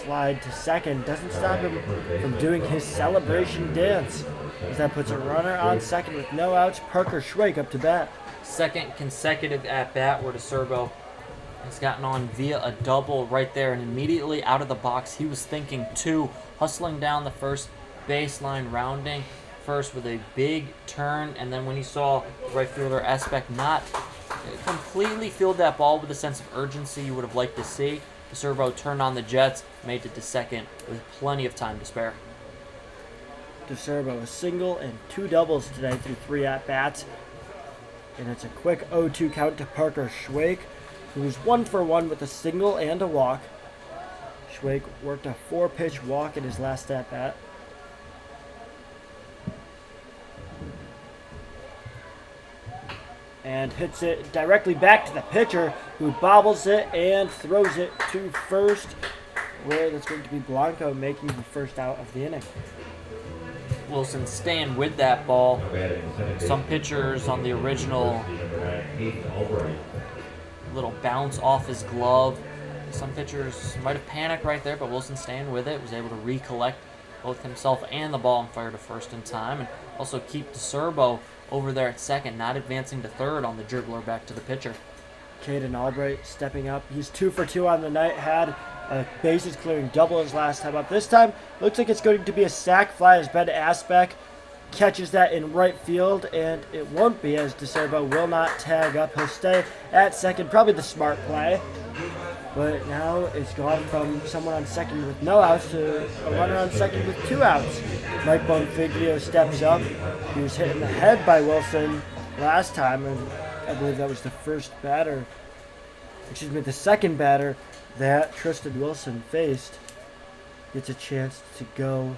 slide to second. Doesn't stop him from doing his celebration dance as that puts a runner on second with no outs. Parker Schweik up to bat. Second consecutive at-bat where DeCerbo has gotten on via a double right there, and immediately out of the box he was thinking 2, hustling down the first baseline, rounding first with a big turn, and then when he saw right fielder Espec not completely field that ball with a sense of urgency you would have liked to see, DeCervo turned on the jets, made it to second with plenty of time to spare. DeCervo a single and 2 doubles today through 3 at-bats. And it's a quick 0-2 count to Parker Schwake, who's 1 for 1 with a single and a walk. Schwake worked a 4-pitch walk in his last at-bat. And hits it directly back to the pitcher, who bobbles it and throws it to first, where that's going to be Blanco making the first out of the inning. Wilson staying with that ball. Some pitchers on the original little bounce off his glove. Some pitchers might have panicked right there, but Wilson staying with it, was able to recollect both himself and the ball and fire to first in time, and also keep DeCervo over there at second, not advancing to third on the dribbler back to the pitcher. Caden Albright stepping up. He's 2 for 2 on the night. Had a bases clearing double his last time up. This time, looks like it's going to be a sac fly as Ben Asbeck catches that in right field, and it won't be, as DeCervo will not tag up. He'll stay at second, probably the smart play. But now it's gone from someone on second with no outs to a runner on second with 2 outs. Mike Bonfiglio steps up. He was hit in the head by Wilson last time, and I believe that was the second batter that Tristan Wilson faced. Gets a chance to go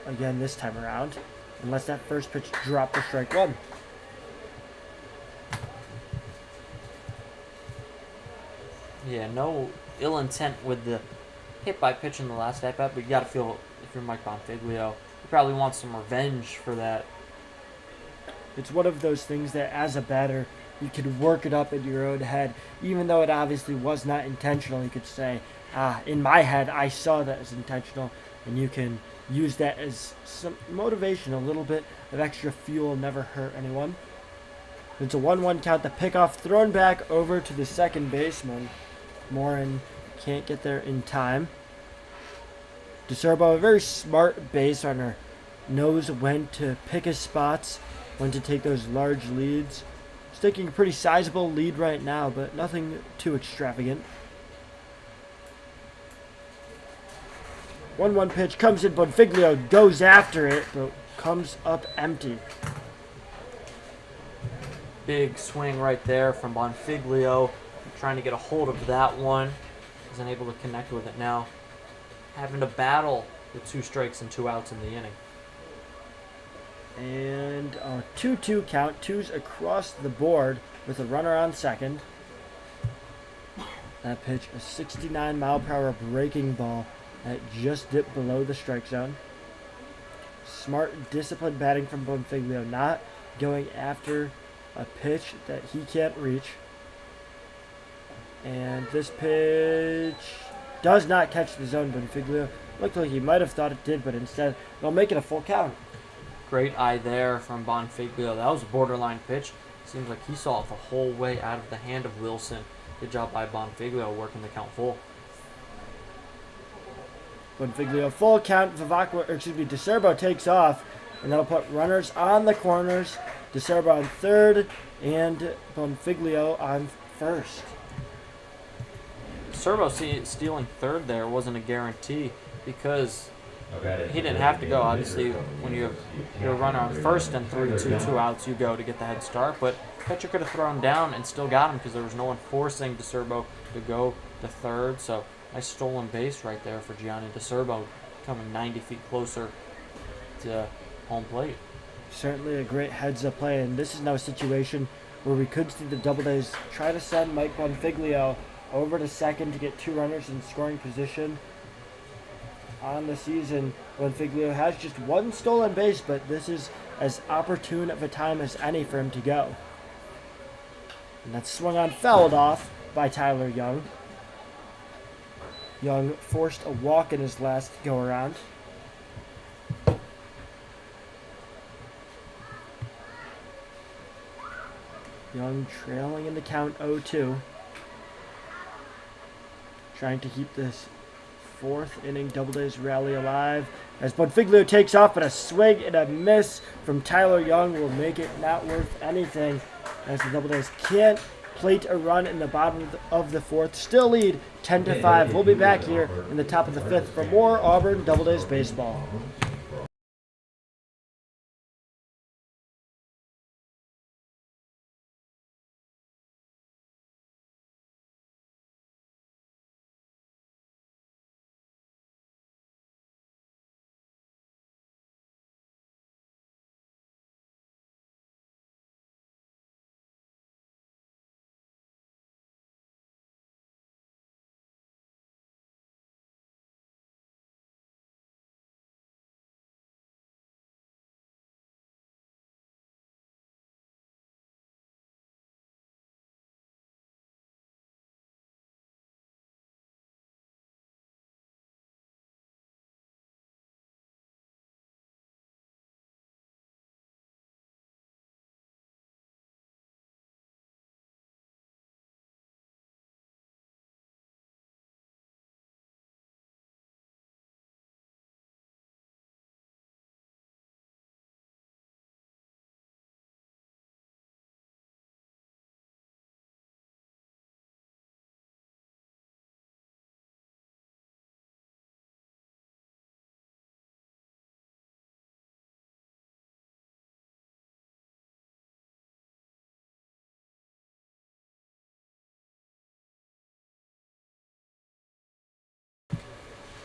again this time around, unless that first pitch dropped for strike 1. Yeah, no ill intent with the hit by pitch in the last at-bat, but you got to feel, if you're Mike Bonfiglio, you probably want some revenge for that. It's one of those things that as a batter, you could work it up in your own head. Even though it obviously was not intentional, you could say, in my head, I saw that as intentional. And you can use that as some motivation, a little bit of extra fuel, never hurt anyone. It's a 1-1 count. The pickoff thrown back over to the second baseman. Morin can't get there in time. DeCervo, a very smart base runner, knows when to pick his spots, when to take those large leads. He's taking a pretty sizable lead right now, but nothing too extravagant. 1-1 pitch comes in. Bonfiglio goes after it, but comes up empty. Big swing right there from Bonfiglio, trying to get a hold of that one. He's unable to connect with it now. Having to battle with 2 strikes and 2 outs in the inning. And a 2-2 count, 2s across the board with a runner on second. That pitch, a 69-mile-per-hour breaking ball that just dipped below the strike zone. Smart, disciplined batting from Bonfiglio, not going after a pitch that he can't reach. And this pitch does not catch the zone. Bonfiglio looked like he might have thought it did, but instead they'll make it a full count. Great eye there from Bonfiglio. That was a borderline pitch. Seems like he saw it the whole way out of the hand of Wilson. Good job by Bonfiglio working the count full. Bonfiglio full count. DeCervo takes off, and that'll put runners on the corners. DeCervo on third, and Bonfiglio on first. DeCervo stealing third there wasn't a guarantee because he didn't have to go. Obviously, when you're a runner on first and 3-2 outs, you go to get the head start. But pitcher could have thrown down and still got him because there was no one forcing DeCervo to go to third. So nice stolen base right there for Gianni DeCervo, coming 90 feet closer to home plate. Certainly a great heads-up play, and this is now a situation where we could see the Doubledays try to send Mike Bonfiglio over to second to get 2 runners in scoring position. On the season, Bonfiglio has just 1 stolen base, but this is as opportune of a time as any for him to go. And that's swung on, fouled off by Tyler Young. Young forced a walk in his last go-around. Young trailing in the count 0-2. Trying to keep this 4th inning. Doubledays rally alive as Bonfiglio takes off, but a swing and a miss from Tyler Young will make it not worth anything as the Doubledays can't plate a run in the bottom of the 4th. Still lead 10-5. We'll be back here in the top of the 5th for more Auburn Doubledays baseball.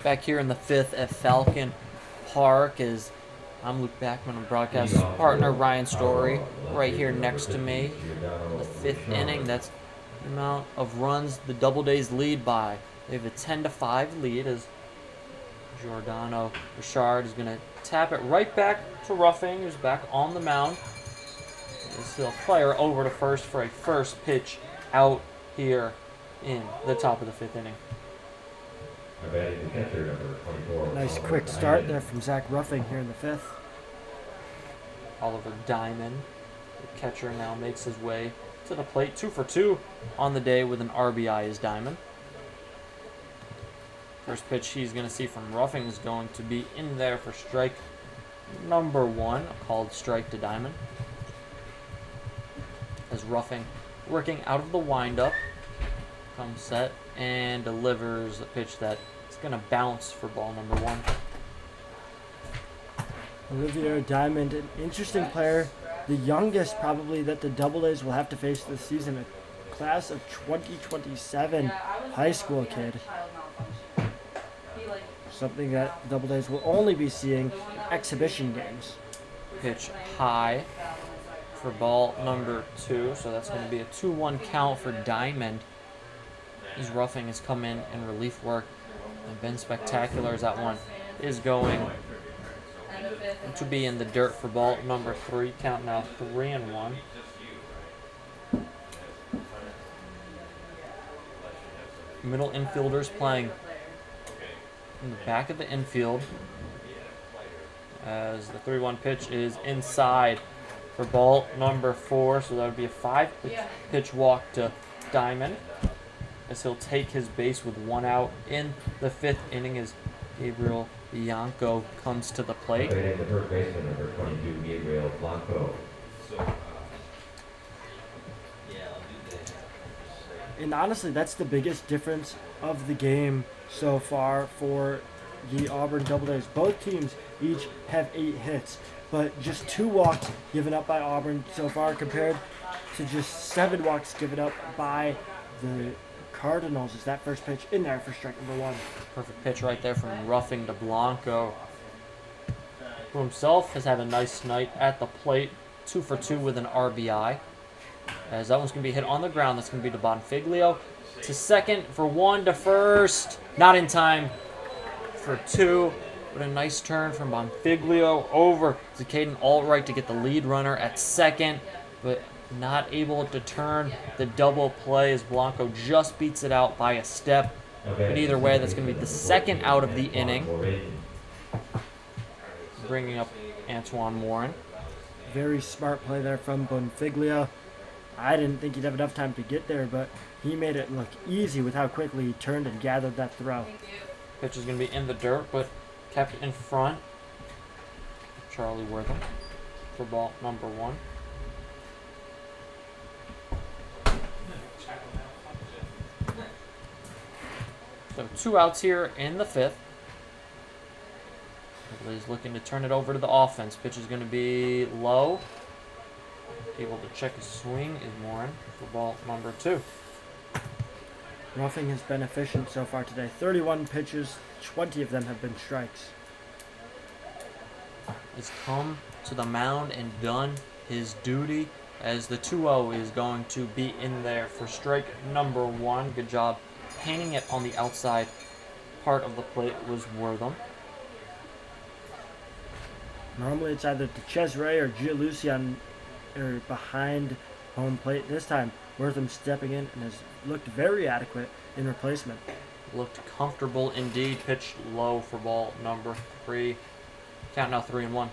Back here in the 5th at Falcon Park is I'm Luke Backman and broadcast partner Ryan Story right here next to me. In the 5th inning, that's the amount of runs the Doubledays lead by. They have a 10-5 lead as Giordano Richard is going to tap it right back to Ruffing, who's back on the mound. He'll fire over to first for a first pitch out here in the top of the 5th inning. Nice quick start there from Zach Ruffing here in the 5th. Oliver Diamond, the catcher, now makes his way to the plate. 2 for 2 on the day with an RBI is Diamond. First pitch he's going to see from Ruffing is going to be in there for strike number 1, a called strike to Diamond. As Ruffing working out of the windup, comes set and delivers a pitch that is going to bounce for ball number 1. Olivier Diamond, an interesting player, the youngest probably that the Doubledays will have to face this season, a class of 2027 high school kid. Something that the Doubledays will only be seeing in exhibition games. Pitch high for ball number 2, so that's going to be a 2-1 count for Diamond. As Ruffing has come in relief work and been spectacular as that one is going to be in the dirt for ball number 3. Count now 3-1. Middle infielders playing in the back of the infield as the 3-1 pitch is inside for ball number 4, so that would be a 5-pitch walk to Diamond as he'll take his base with 1 out in the 5th inning as Gabriel Bianco comes to the plate. The first baseman, number 22, Gabriel Blanco. And honestly, that's the biggest difference of the game so far for the Auburn Doubledays. Both teams each have 8 hits, but just 2 walks given up by Auburn so far compared to just 7 walks given up by the Cardinals. Is that first pitch in there for strike number 1? Perfect pitch right there from Ruffing to Blanco, who himself has had a nice night at the plate. 2 for 2 with an RBI. As that one's going to be hit on the ground, that's going to be to Bonfiglio. To second for 1 to first. Not in time for 2. But a nice turn from Bonfiglio over to Caden Altright to get the lead runner at second. But not able to turn the double play as Blanco just beats it out by a step. But either way, that's going to be the second out of the inning. Bringing up Antoine Warren. Very smart play there from Bonfiglio. I didn't think he'd have enough time to get there, but he made it look easy with how quickly he turned and gathered that throw. Pitch is going to be in the dirt, but kept in front. Charlie Wortham for ball number 1. So 2 outs here in the 5th. He's looking to turn it over to the offense. Pitch is going to be low. Able to check his swing is Morin for ball number 2. Roughing has been efficient so far today. 31 pitches, 20 of them have been strikes. He's come to the mound and done his duty, as the 2-0 is going to be in there for strike number 1. Good job painting it on the outside part of the plate was Wortham. Normally it's either Chesray or Gialucian or behind home plate. This time, Wortham stepping in and has looked very adequate in replacement. Looked comfortable indeed. Pitched low for ball number 3. Count now 3-1.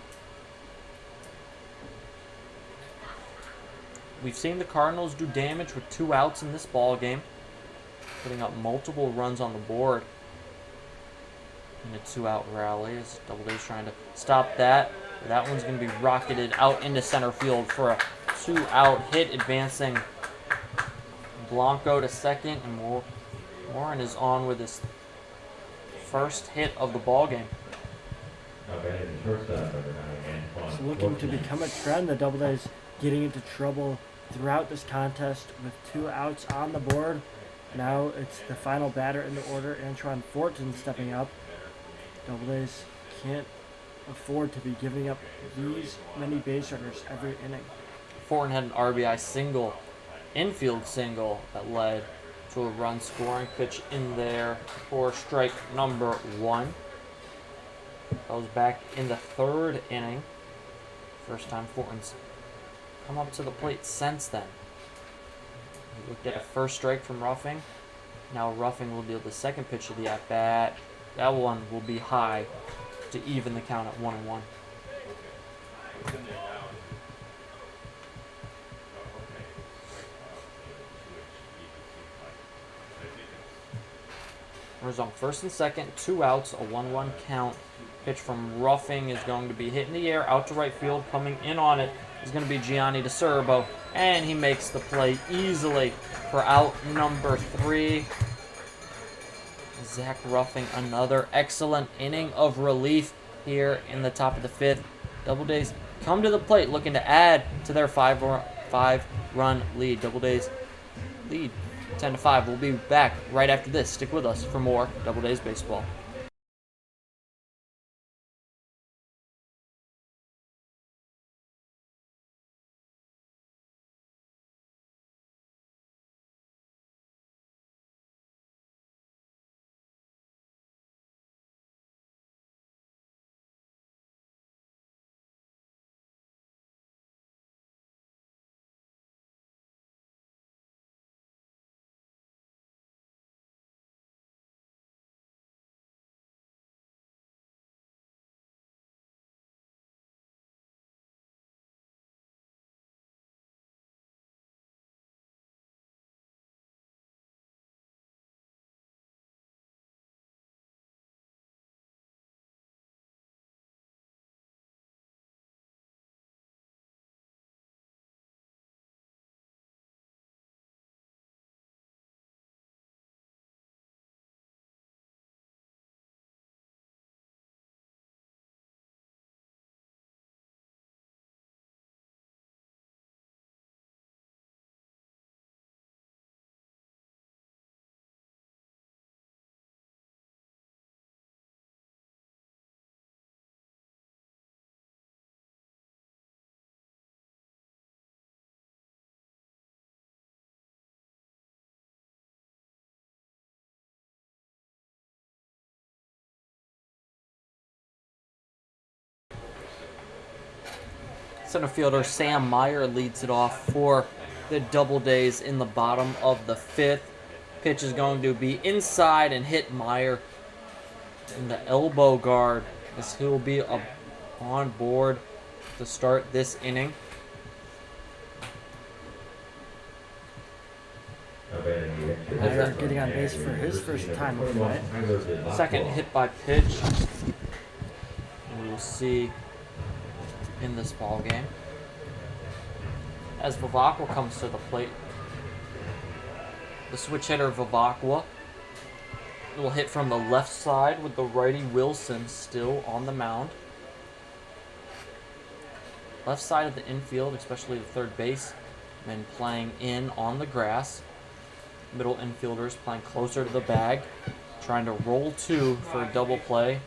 We've seen the Cardinals do damage with 2 outs in this ball game, putting up multiple runs on the board in a 2-out rally. As Doubledays trying to stop that. That one's going to be rocketed out into center field for a 2-out hit, advancing Blanco to second, and Morin is on with his first hit of the ball game. It's looking to become a trend. The Doubledays getting into trouble throughout this contest with 2 outs on the board. Now it's the final batter in the order, Antron Fortin, stepping up. Doubledays can't afford to be giving up these many base runners every inning. Fortin had an RBI single, infield single, that led to a run scoring. Pitch in there for strike number 1. That was back in the 3rd inning. First time Fortin's come up to the plate since then. He looked at a first strike from Ruffing. Now Ruffing will deal the second pitch of the at-bat. That one will be high to even the count at 1-1. Runners on first and second, 2 outs, a 1-1 count. Pitch from Ruffing is going to be hit in the air, out to right field. Coming in on it is going to be Gianni DeCerbo, and he makes the play easily for out number 3. Zach Ruffing, another excellent inning of relief here in the top of the 5th. Doubledays come to the plate looking to add to their 5-run lead. Doubledays lead 10-5. We'll be back right after this. Stick with us for more Doubledays baseball. Center fielder Sam Meyer leads it off for the Doubledays in the bottom of the 5th. Pitch is going to be inside and hit Meyer in the elbow guard, as he'll be on board to start this inning. Meyer getting on base for his first time of the night. Second hit by pitch. We will see in this ball game as Vivacqua comes to the plate. The switch hitter Vivacqua will hit from the left side with the righty Wilson still on the mound. Left side of the infield, especially the third base, men playing in on the grass. Middle infielders playing closer to the bag, trying to roll two for a double play.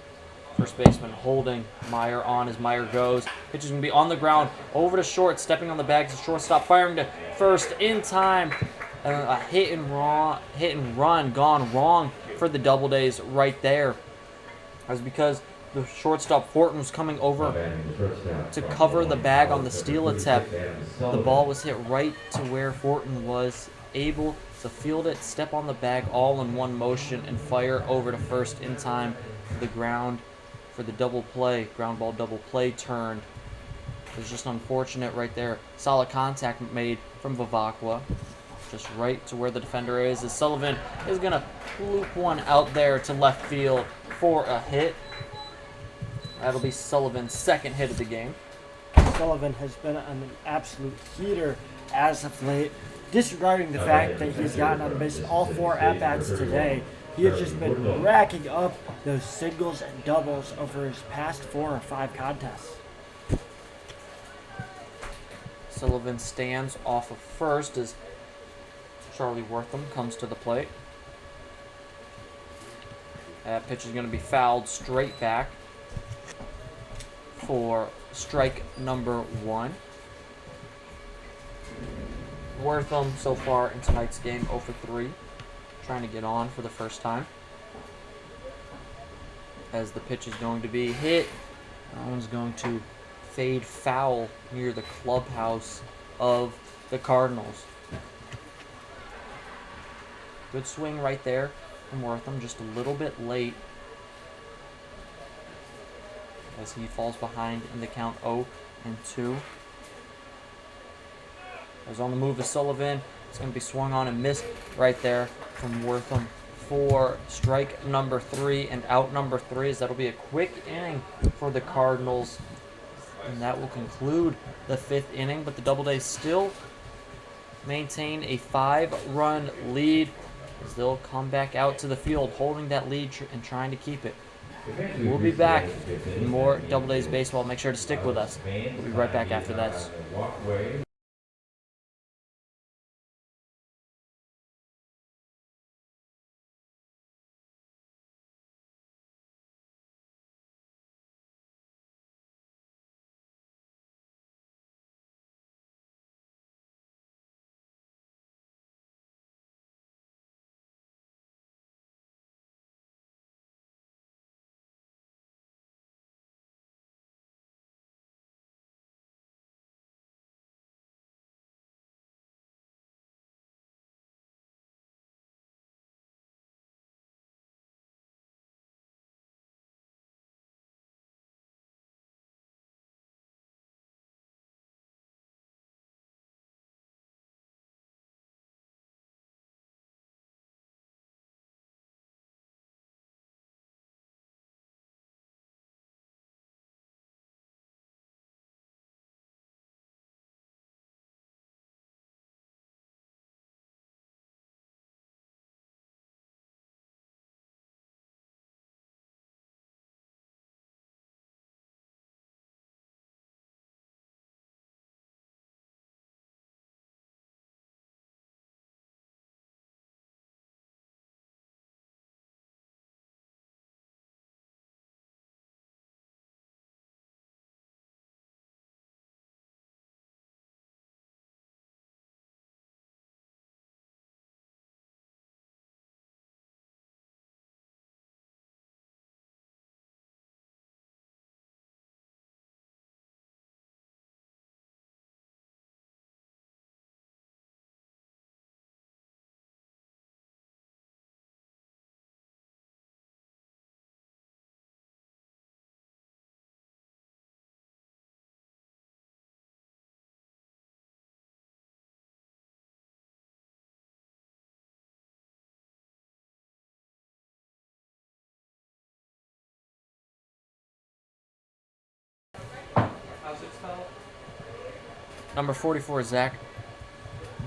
First baseman holding Meyer on as Meyer goes. Pitch is going to be on the ground, over to short, stepping on the bag to shortstop, firing to first in time. A hit and run gone wrong for the Doubledays right there. That was because the shortstop Fortin was coming over to cover the bag on the steal attempt. The ball was hit right to where Fortin was able to field it, step on the bag all in one motion, and fire over to first in time for the ground for the double play. Ground ball double play turned. It was just unfortunate right there. Solid contact made from Vivacqua, just right to where the defender is. As Sullivan is going to loop one out there to left field for a hit. That'll be Sullivan's second hit of the game. Sullivan has been an absolute heater as of late. Disregarding the fact that he's gotten on base all 4 at-bats today, he has just been racking up those singles and doubles over his past 4 or 5 contests. Sullivan stands off of first as Charlie Wortham comes to the plate. That pitch is going to be fouled straight back for strike number 1. Wortham so far in tonight's game 0 for 3, trying to get on for the first time. As the pitch is going to be hit, that one's going to fade foul near the clubhouse of the Cardinals. Good swing right there from Wortham, just a little bit late as he falls behind in the count 0-2. As on the move to Sullivan, it's going to be swung on and missed right there from Wortham for strike number 3 and out number 3, as that'll be a quick inning for the Cardinals. And that will conclude the 5th inning, but the Doubledays still maintain a 5-run lead as they'll come back out to the field holding that lead and trying to keep it. We'll be back in more Doubledays baseball. Make sure to stick with us. We'll be right back after that. Number 44, Zach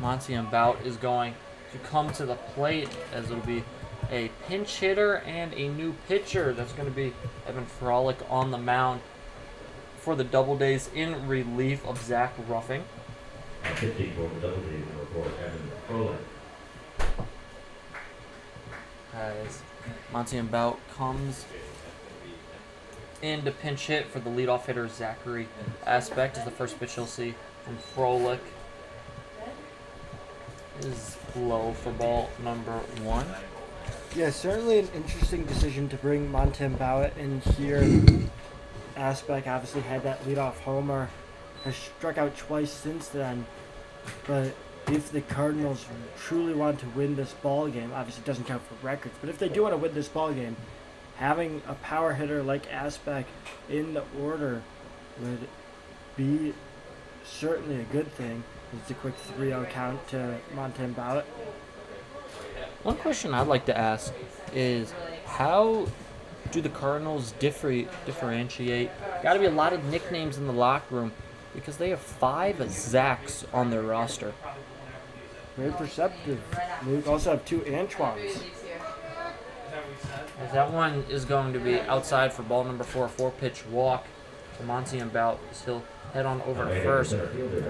Montiembout, is going to come to the plate as it'll be a pinch hitter and a new pitcher. That's going to be Evan Frolick on the mound for the Doubledays in relief of Zach Ruffing. Pitching for the Doubledays, number 4, Evan Frolick. As Montiembout comes in to pinch hit for the leadoff hitter Zachary Aspect, is the first pitch you'll see from Frolick. Is low for ball number 1. Yeah, certainly an interesting decision to bring Montembout in here. Aspect obviously had that leadoff homer, has struck out twice since then. But if the Cardinals truly want to win this ball game, obviously it doesn't count for records, but if they do want to win this ball game, having a power hitter like Aspect in the order would be certainly a good thing. It's a quick 3-0 count to Montembout. One question I'd like to ask is, how do the Cardinals differentiate? Got to be a lot of nicknames in the locker room because they have 5 Zachs on their roster. Very perceptive. They also have 2 Antoines. As that one is going to be outside for ball number 4, 4-pitch walk to Montiembout as he'll head on over to first.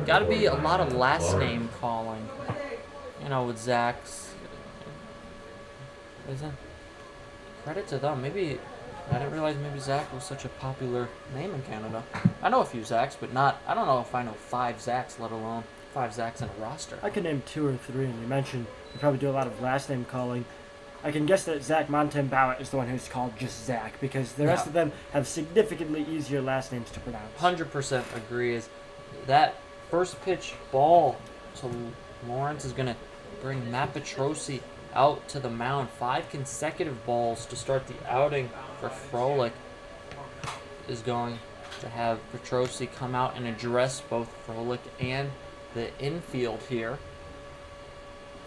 Got to be a lot of last name calling, with Zach's. Isn't credit to them? Maybe I didn't realize maybe Zach was such a popular name in Canada. I know a few Zachs, but I don't know if I know 5 Zachs, let alone 5 Zachs in a roster. I can name 2 or 3, and you mentioned you probably do a lot of last name calling. I can guess that Zach Montembout is the one who's called just Zach, because the rest of them have significantly easier last names to pronounce. 100% agree. Is that first pitch ball to Lawrence is going to bring Matt Petrosi out to the mound. 5 consecutive balls to start the outing for Frolick is going to have Petrosi come out and address both Frolick and the infield here.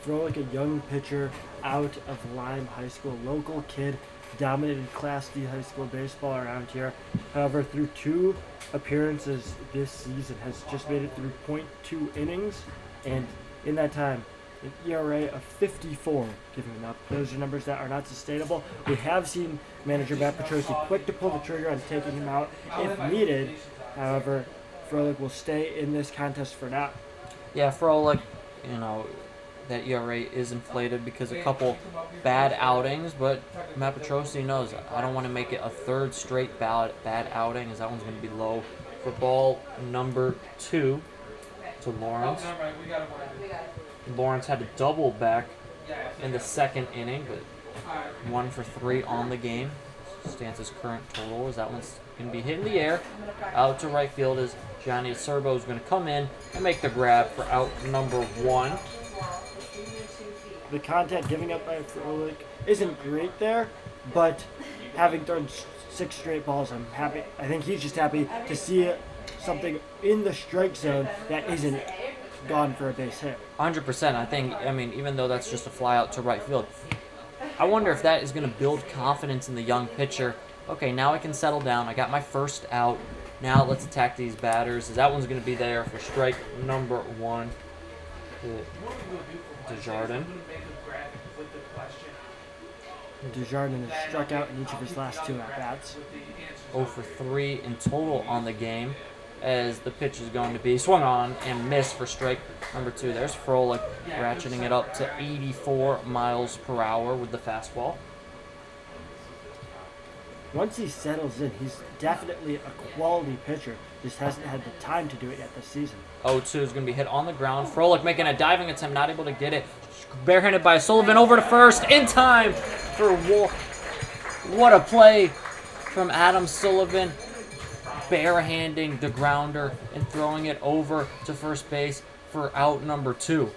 Frolick, a young pitcher out of Lyme High School, local kid, dominated Class D high school baseball around here. However, through 2 appearances this season, has just made it through .2 innings, and in that time, an ERA of 54 giving up. Those are numbers that are not sustainable. We have seen manager Matt Petrosi quick to pull the trigger on taking him out if needed. However, Frolick will stay in this contest for now. Yeah, Frolick, that ERA is inflated because a couple bad outings, but Matt Petrosi knows I don't want to make it a 3rd straight bad outing, as that one's going to be low for ball number 2 to Lawrence. Lawrence had to double back in the 2nd inning, but 1 for 3 on the game. Stands his current total as that one's going to be hit in the air. Out to right field as Johnny Serbo is going to come in and make the grab for out number 1. The contact giving up by Frolick isn't great there, but having thrown 6 straight balls, I'm happy. I think he's just happy to see something in the strike zone that isn't gone for a base hit. 100%. Even though that's just a fly out to right field, I wonder if that is going to build confidence in the young pitcher. Okay, now I can settle down. I got my first out. Now let's attack these batters. That one's going to be there for strike number 1. Desjardins. Desjardins has struck out in each of his last 2 at-bats. 0 for 3 in total on the game, as the pitch is going to be swung on and missed for strike number 2. There's Frolick ratcheting it up to 84 miles per hour with the fastball. Once he settles in, he's definitely a quality pitcher. Just hasn't had the time to do it yet this season. 0-2 is going to be hit on the ground. Frolick making a diving attempt, not able to get it. Barehanded by Sullivan over to first in time for Wolf. What a play from Adam Sullivan. Barehanding the grounder and throwing it over to first base for out number 2.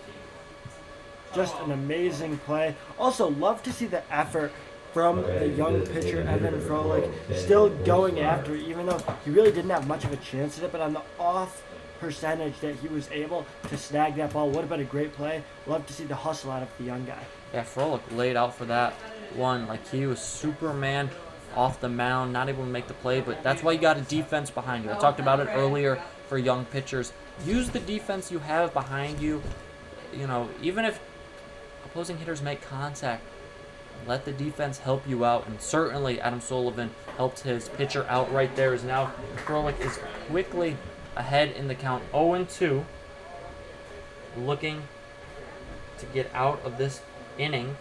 Just an amazing play. Also, love to see the effort from the young pitcher, Evan Frolick, still going after it, even though he really didn't have much of a chance at it, but on the off percentage that he was able to snag that ball would have been a great play. Love to see the hustle out of the young guy. Yeah, Frolick laid out for that one like he was Superman. off the mound, not able to make the play, but that's why you got a defense behind you. I talked about it earlier for young pitchers. Use the defense you have behind you. You know, even if opposing hitters make contact, let the defense help you out. And certainly Adam Sullivan helped his pitcher out right there. As now Froelich is quickly ahead in the count, 0-2, looking to get out of this inning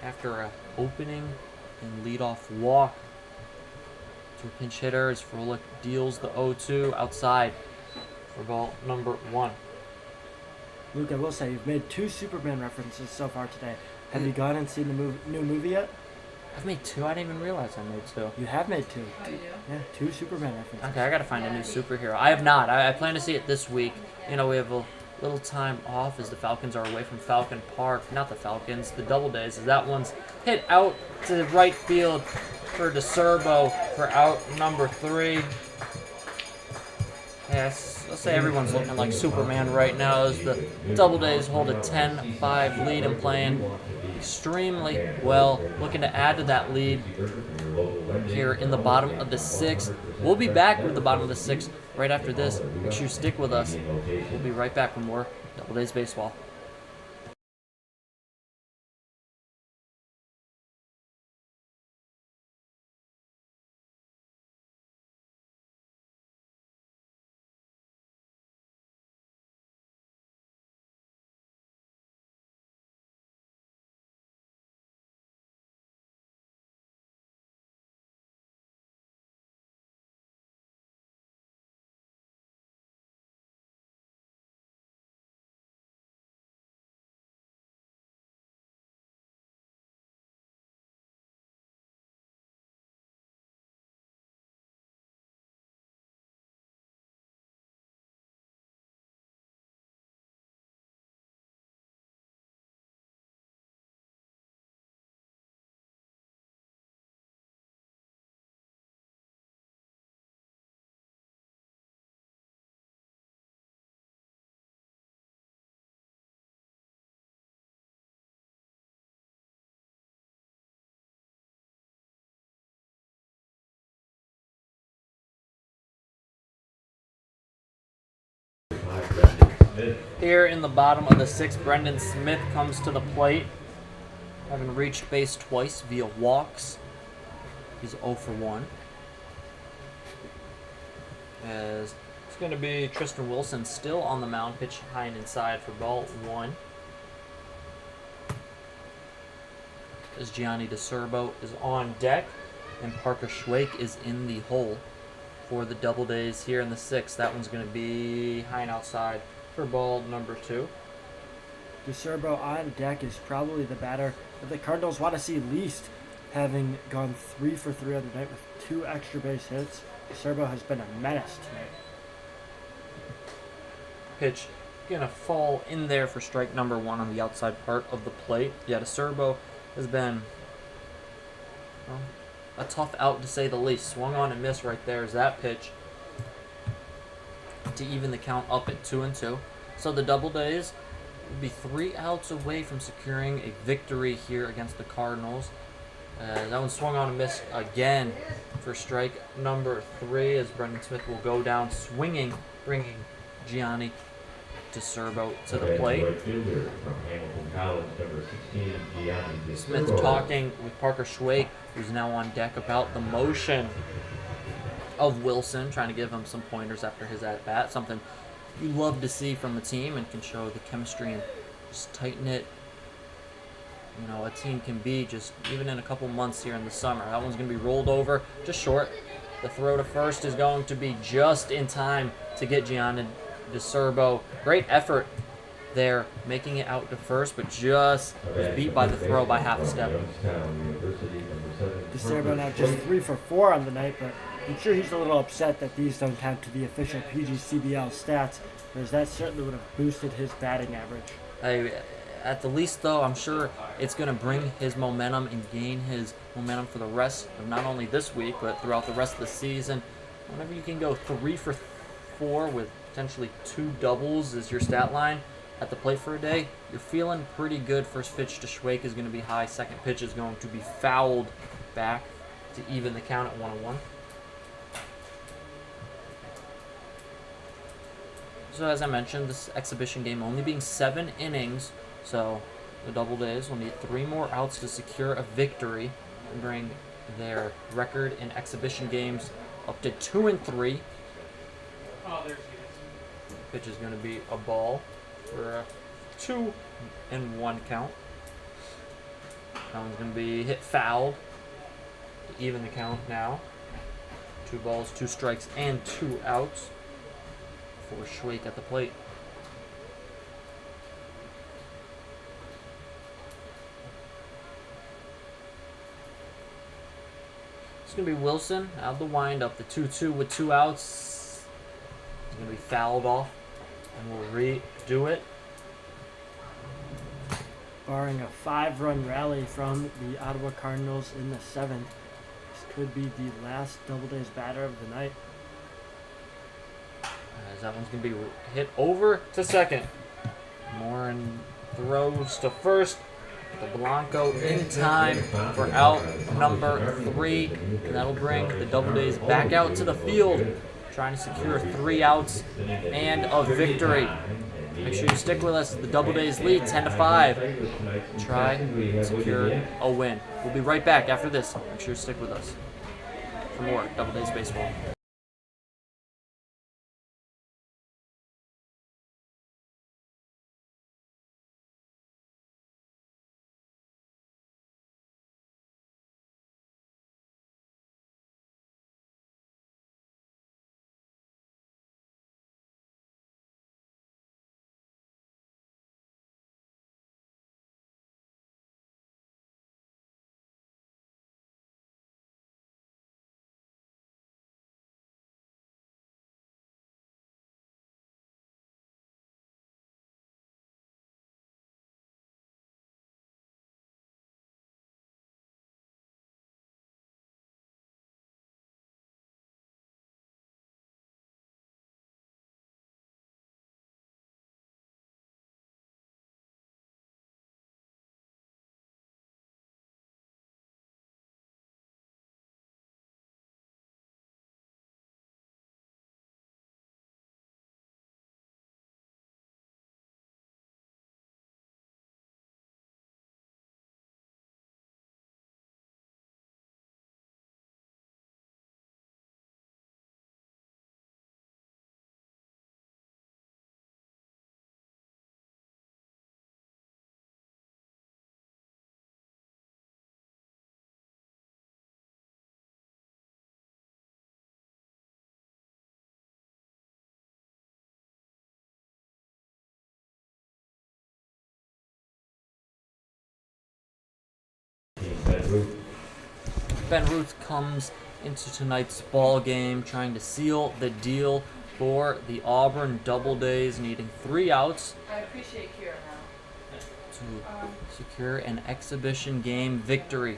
after a opening and leadoff walk to a pinch hitter as Froelich deals the 0-2 outside for ball number 1. Luke, I will say, you've made 2 Superman references so far today. Have you gone and seen the new movie yet? I've made 2. I didn't even realize I made 2. You have made 2. Oh, you do? Yeah, 2 Superman references. Okay, I gotta find a new superhero. I have not. I plan to see it this week. You know, we have a little time off as the Falcons are away from Falcon Park. Not the Falcons, the Doubledays. As that one's hit out to the right field for DeCerbo for out number 3. Yes, let's say everyone's looking like Superman right now as the Doubledays hold a 10-5 lead and playing extremely well. Looking to add to that lead here in the bottom of the 6th. We'll be back with the bottom of the 6th right after this. Make sure you stick with us. We'll be right back with more Doubledays baseball. Here in the bottom of the 6th, Brendan Smith comes to the plate, having reached base twice via walks. He's 0 for 1. As it's going to be Tristan Wilson still on the mound, pitch high and inside for ball 1. As Gianni DeCerbo is on deck, and Parker Schwake is in the hole for the Doubledays here in the 6th. That one's going to be high and outside for ball number 2. DeCerbo on deck is probably the batter that the Cardinals want to see least, having gone 3 for 3 on the night with 2 extra base hits. DeCerbo has been a menace tonight. Pitch gonna fall in there for strike number 1 on the outside part of the plate. Yeah, DeCerbo has been a tough out to say the least. Swung on and missed right there as that pitch to even the count up at 2-2. So the Doubledays will be 3 outs away from securing a victory here against the Cardinals. That one swung on and missed again for strike number 3 as Brendan Smith will go down swinging, bringing Gianni DeCerbo to the plate. Smith talking with Parker Schwake, who's now on deck, about the motion of Wilson, trying to give him some pointers after his at-bat, something you love to see from a team and can show the chemistry and just tighten it. You know, a team can be just even in a couple months here in the summer. That one's going to be rolled over just short. The throw to first is going to be just in time to get Gianni DeCerbo. Great effort there, making it out to first, but just was beat by the throw by half a step. DeCerbo now just 3 for 4 on the night, but I'm sure he's a little upset that these don't count to the official PGCBL stats, because that certainly would have boosted his batting average. At the least, though, I'm sure it's going to bring his momentum and gain his momentum for the rest of not only this week, but throughout the rest of the season. Whenever you can go 3 for 4 with potentially 2 doubles as your stat line at the plate for a day, you're feeling pretty good. First pitch to Schwake is going to be high. Second pitch is going to be fouled back to even the count at 1-1. So as I mentioned, this exhibition game only being 7 innings, so the Doubledays will need 3 more outs to secure a victory and bring their record in exhibition games up to 2-3. Pitch is going to be a ball for a 2-1 count. That one's going to be hit foul to even the count now. 2 balls, 2 strikes, and 2 outs for Schwake at the plate. It's going to be Wilson out of the windup. The 2-2 with 2 outs. He's going to be fouled off, and we'll redo it. Barring a 5-run rally from the Ottawa Cardinals in the 7th, this could be the last Doubledays batter of the night. As that one's going to be hit over to second. Morin throws to first. The Blanco in time for out number 3. And that'll bring the Doubledays back out to the field, trying to secure 3 outs and a victory. Make sure you stick with us. The Doubledays lead 10-5. Try to secure a win. We'll be right back after this. Make sure you stick with us for more Doubledays baseball. Ben Ruth comes into tonight's ball game trying to seal the deal for the Auburn Doubledays, needing 3 outs I appreciate Kira now. to secure an exhibition game victory.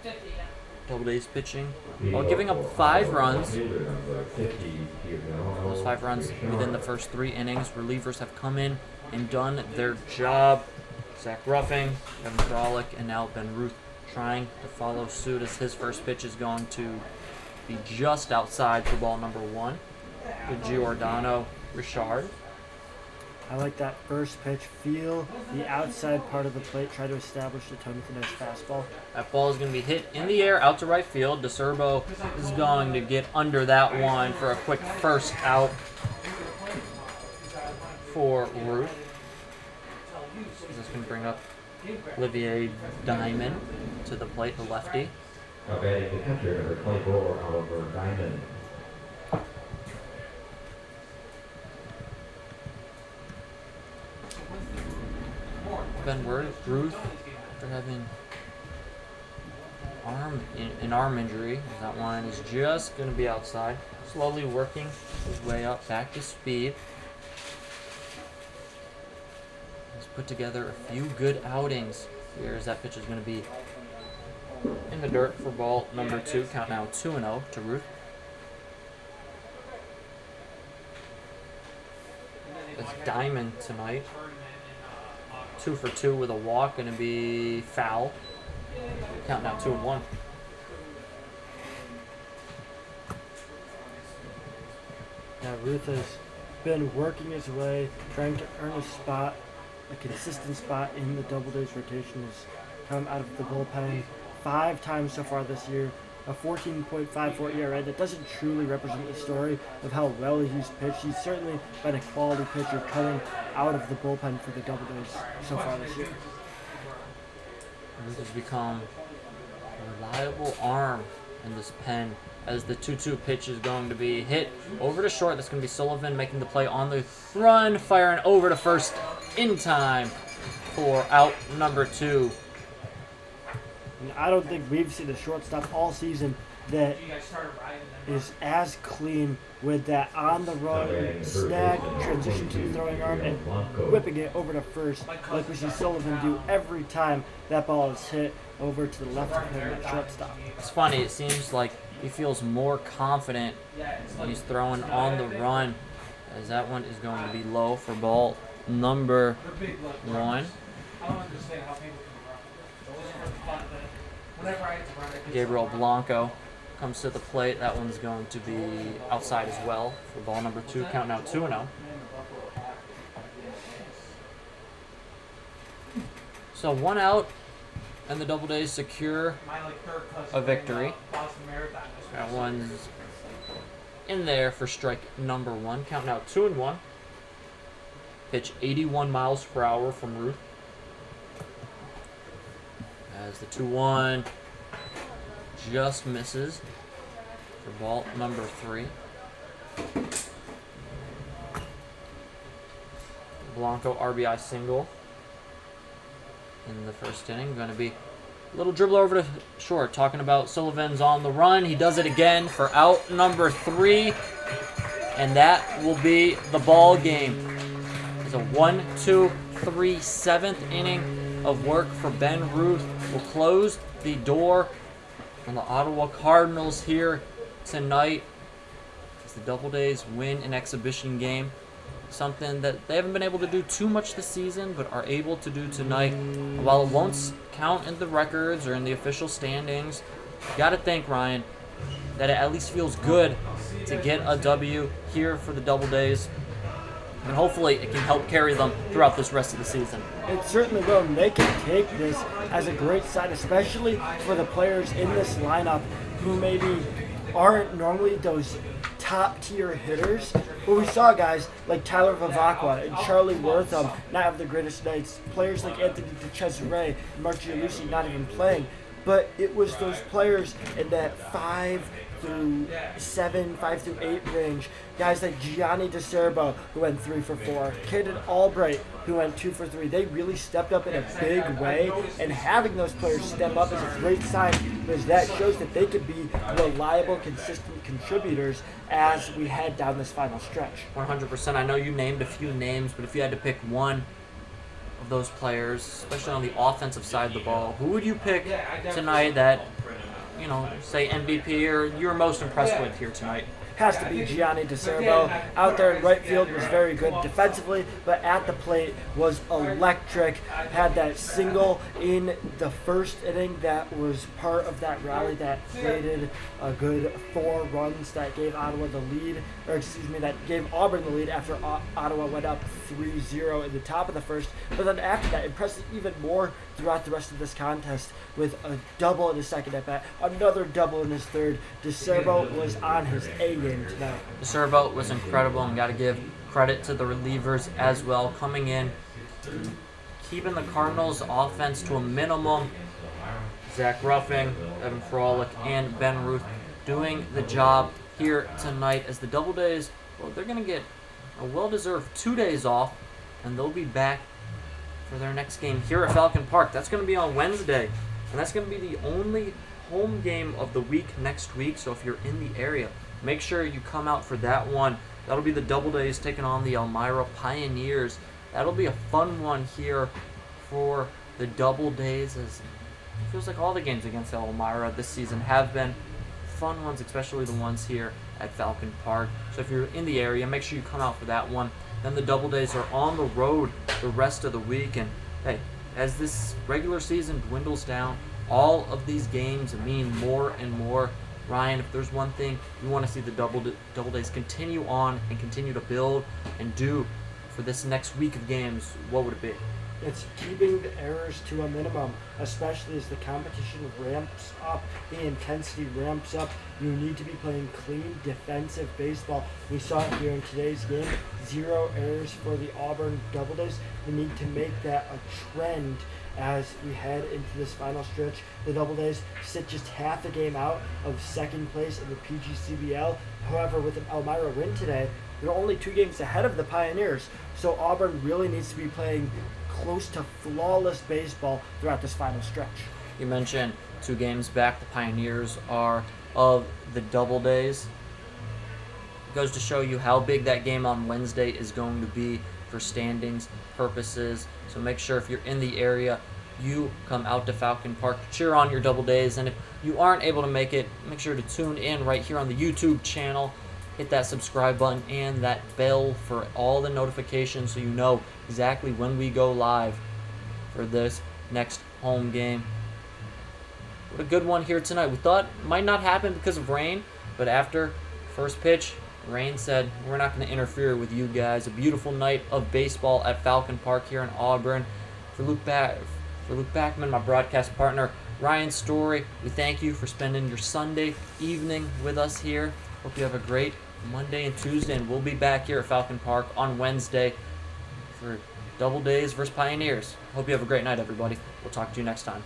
50, yeah. Doubledays pitching while giving up 5 runs. Those 5 runs within the first 3 innings. Relievers have come in and done their job. Zach Ruffing, Kevin Frolick, and now Ben Ruth trying to follow suit as his first pitch is going to be just outside for ball number 1 to Giordano Richard. I like that first pitch. Feel the outside part of the plate. Try to establish the tone with a nice fastball. That ball is going to be hit in the air out to right field. DeCerbo is going to get under that one for a quick first out for Ruth. This is going to bring up Olivier Diamond to the plate, the lefty. Now batting the catcher, number 24, Oliver Diamond. Ben Ruth, after having an arm injury, that one is just going to be outside. Slowly working his way up back to speed. He's put together a few good outings. Here's that pitch is going to be in the dirt for ball number 2. Count now 2-0 to Ruth. It's Diamond tonight. 2 for 2 with a walk, going to be foul. Count now 2-1. Yeah, Ruth has been working his way, trying to earn a spot, a consistent spot in the Doubledays rotation. Has come out of the bullpen 5 times so far this year. A 14.54 ERA. That doesn't truly represent the story of how well he's pitched. He's certainly been a quality pitcher coming out of the bullpen for the Doubledays so far this year. Ruth has become a reliable arm in this pen as the 2-2 pitch is going to be hit over to short. That's going to be Sullivan making the play on the run, firing over to first in time for out number 2. And I don't think we've seen a shortstop all season that is as clean with that on the run snag, transition to the throwing arm, and whipping it over to first, like we see Sullivan do every time that ball is hit over to the left of him at shortstop. It's funny, it seems like he feels more confident when he's throwing on the run, as that one is going to be low for ball number 1. Gabriel Blanco comes to the plate. That one's going to be outside as well for ball number 2. Count now 2-0. So 1 out, and the Doubledays secure a victory. That one's in there for strike number 1. Count now 2-1. Pitch 81 miles per hour from Ruth. As the 2-1 just misses for ball number 3. Blanco RBI single in the first inning. Going to be a little dribble over to short. Talking about Sullivan's on the run. He does it again for out number 3. And that will be the ball game. It's a 1-2-3 7th inning of work for Ben Ruth. Will close the door on the Ottawa Cardinals here tonight as the Doubledays win an exhibition game. Something that they haven't been able to do too much this season, but are able to do tonight. While it won't count in the records or in the official standings, you got to think, Ryan, that it at least feels good to get a W here for the Doubledays. And hopefully it can help carry them throughout this rest of the season. It certainly will, and they can take this as a great sign, especially for the players in this lineup who maybe aren't normally those top-tier hitters. But we saw guys like Tyler Vivacqua and Charlie Wortham not have the greatest nights. Players like Anthony DeCesare and Mark Gianlucci not even playing. But it was those players in that 5 through 7, 5 through 8 range. Guys like Gianni DeCerbo, who went 3 for 4. Caden Albright, who went 2 for 3. They really stepped up in a big way, and having those players step up is a great sign because that shows that they could be reliable, consistent contributors as we head down this final stretch. 100%. I know you named a few names, but if you had to pick one of those players, especially on the offensive side of the ball, who would you pick tonight that, you know, say MVP or you're most impressed with here tonight? Has to be Gianni DeCerbo. Out there in right field was very good defensively, but at the plate was electric. Had that single in the first inning that was part of that rally that created a good 4 runs that gave Ottawa the lead, that gave Auburn the lead after Ottawa went up 3-0 in the top of the first. But then after that, impressed even more throughout the rest of this contest with a double in his second at bat, another double in his third. DeCerbo was on his A game tonight. DeCerbo was incredible, and got to give credit to the relievers as well, coming in, keeping the Cardinals' offense to a minimum. Zach Ruffing, Evan Frolick, and Ben Ruth doing the job here tonight as the Doubledays, well, they're going to get a well-deserved 2 days off, and they'll be back for their next game here at Falcon Park. That's going to be on Wednesday, and that's going to be the only home game of the week next week. So if you're in the area, make sure you come out for that one. That'll be the Doubledays taking on the Elmira Pioneers. That'll be a fun one here for the Doubledays, as it feels like all the games against Elmira this season have been fun ones, especially the ones here at Falcon Park. So if you're in the area, make sure you come out for that one. Then the Doubledays are on the road the rest of the week, and hey, as this regular season dwindles down, all of these games mean more and more Ryan, if there's one thing you want to see the Doubledays continue on and continue to build and do for this next week of games, what would it be? It's keeping the errors to a minimum, especially as the competition ramps up, the intensity ramps up. You need to be playing clean defensive baseball. We saw it here in today's game. 0 errors for the Auburn Doubledays. We need to make that a trend as we head into this final stretch. The Doubledays sit just half a game out of second place in the PGCBL. However, with an Elmira win today, they're only 2 games ahead of the Pioneers. So Auburn really needs to be playing close to flawless baseball throughout this final stretch. You mentioned 2 games back. The Pioneers are of the Doubledays. It goes to show you how big that game on Wednesday is going to be for standings purposes. So make sure if you're in the area, you come out to Falcon Park to cheer on your Doubledays. And if you aren't able to make it, make sure to tune in right here on the YouTube channel. Hit that subscribe button and that bell for all the notifications so you know exactly when we go live for this next home game. What a good one here tonight. We thought it might not happen because of rain, but after first pitch, rain said, we're not going to interfere with you guys. A beautiful night of baseball at Falcon Park here in Auburn. For Luke Backman, my broadcast partner, Ryan Story, we thank you for spending your Sunday evening with us here. Hope you have a great Monday and Tuesday, and we'll be back here at Falcon Park on Wednesday for Doubledays versus Pioneers. Hope you have a great night, everybody. We'll talk to you next time.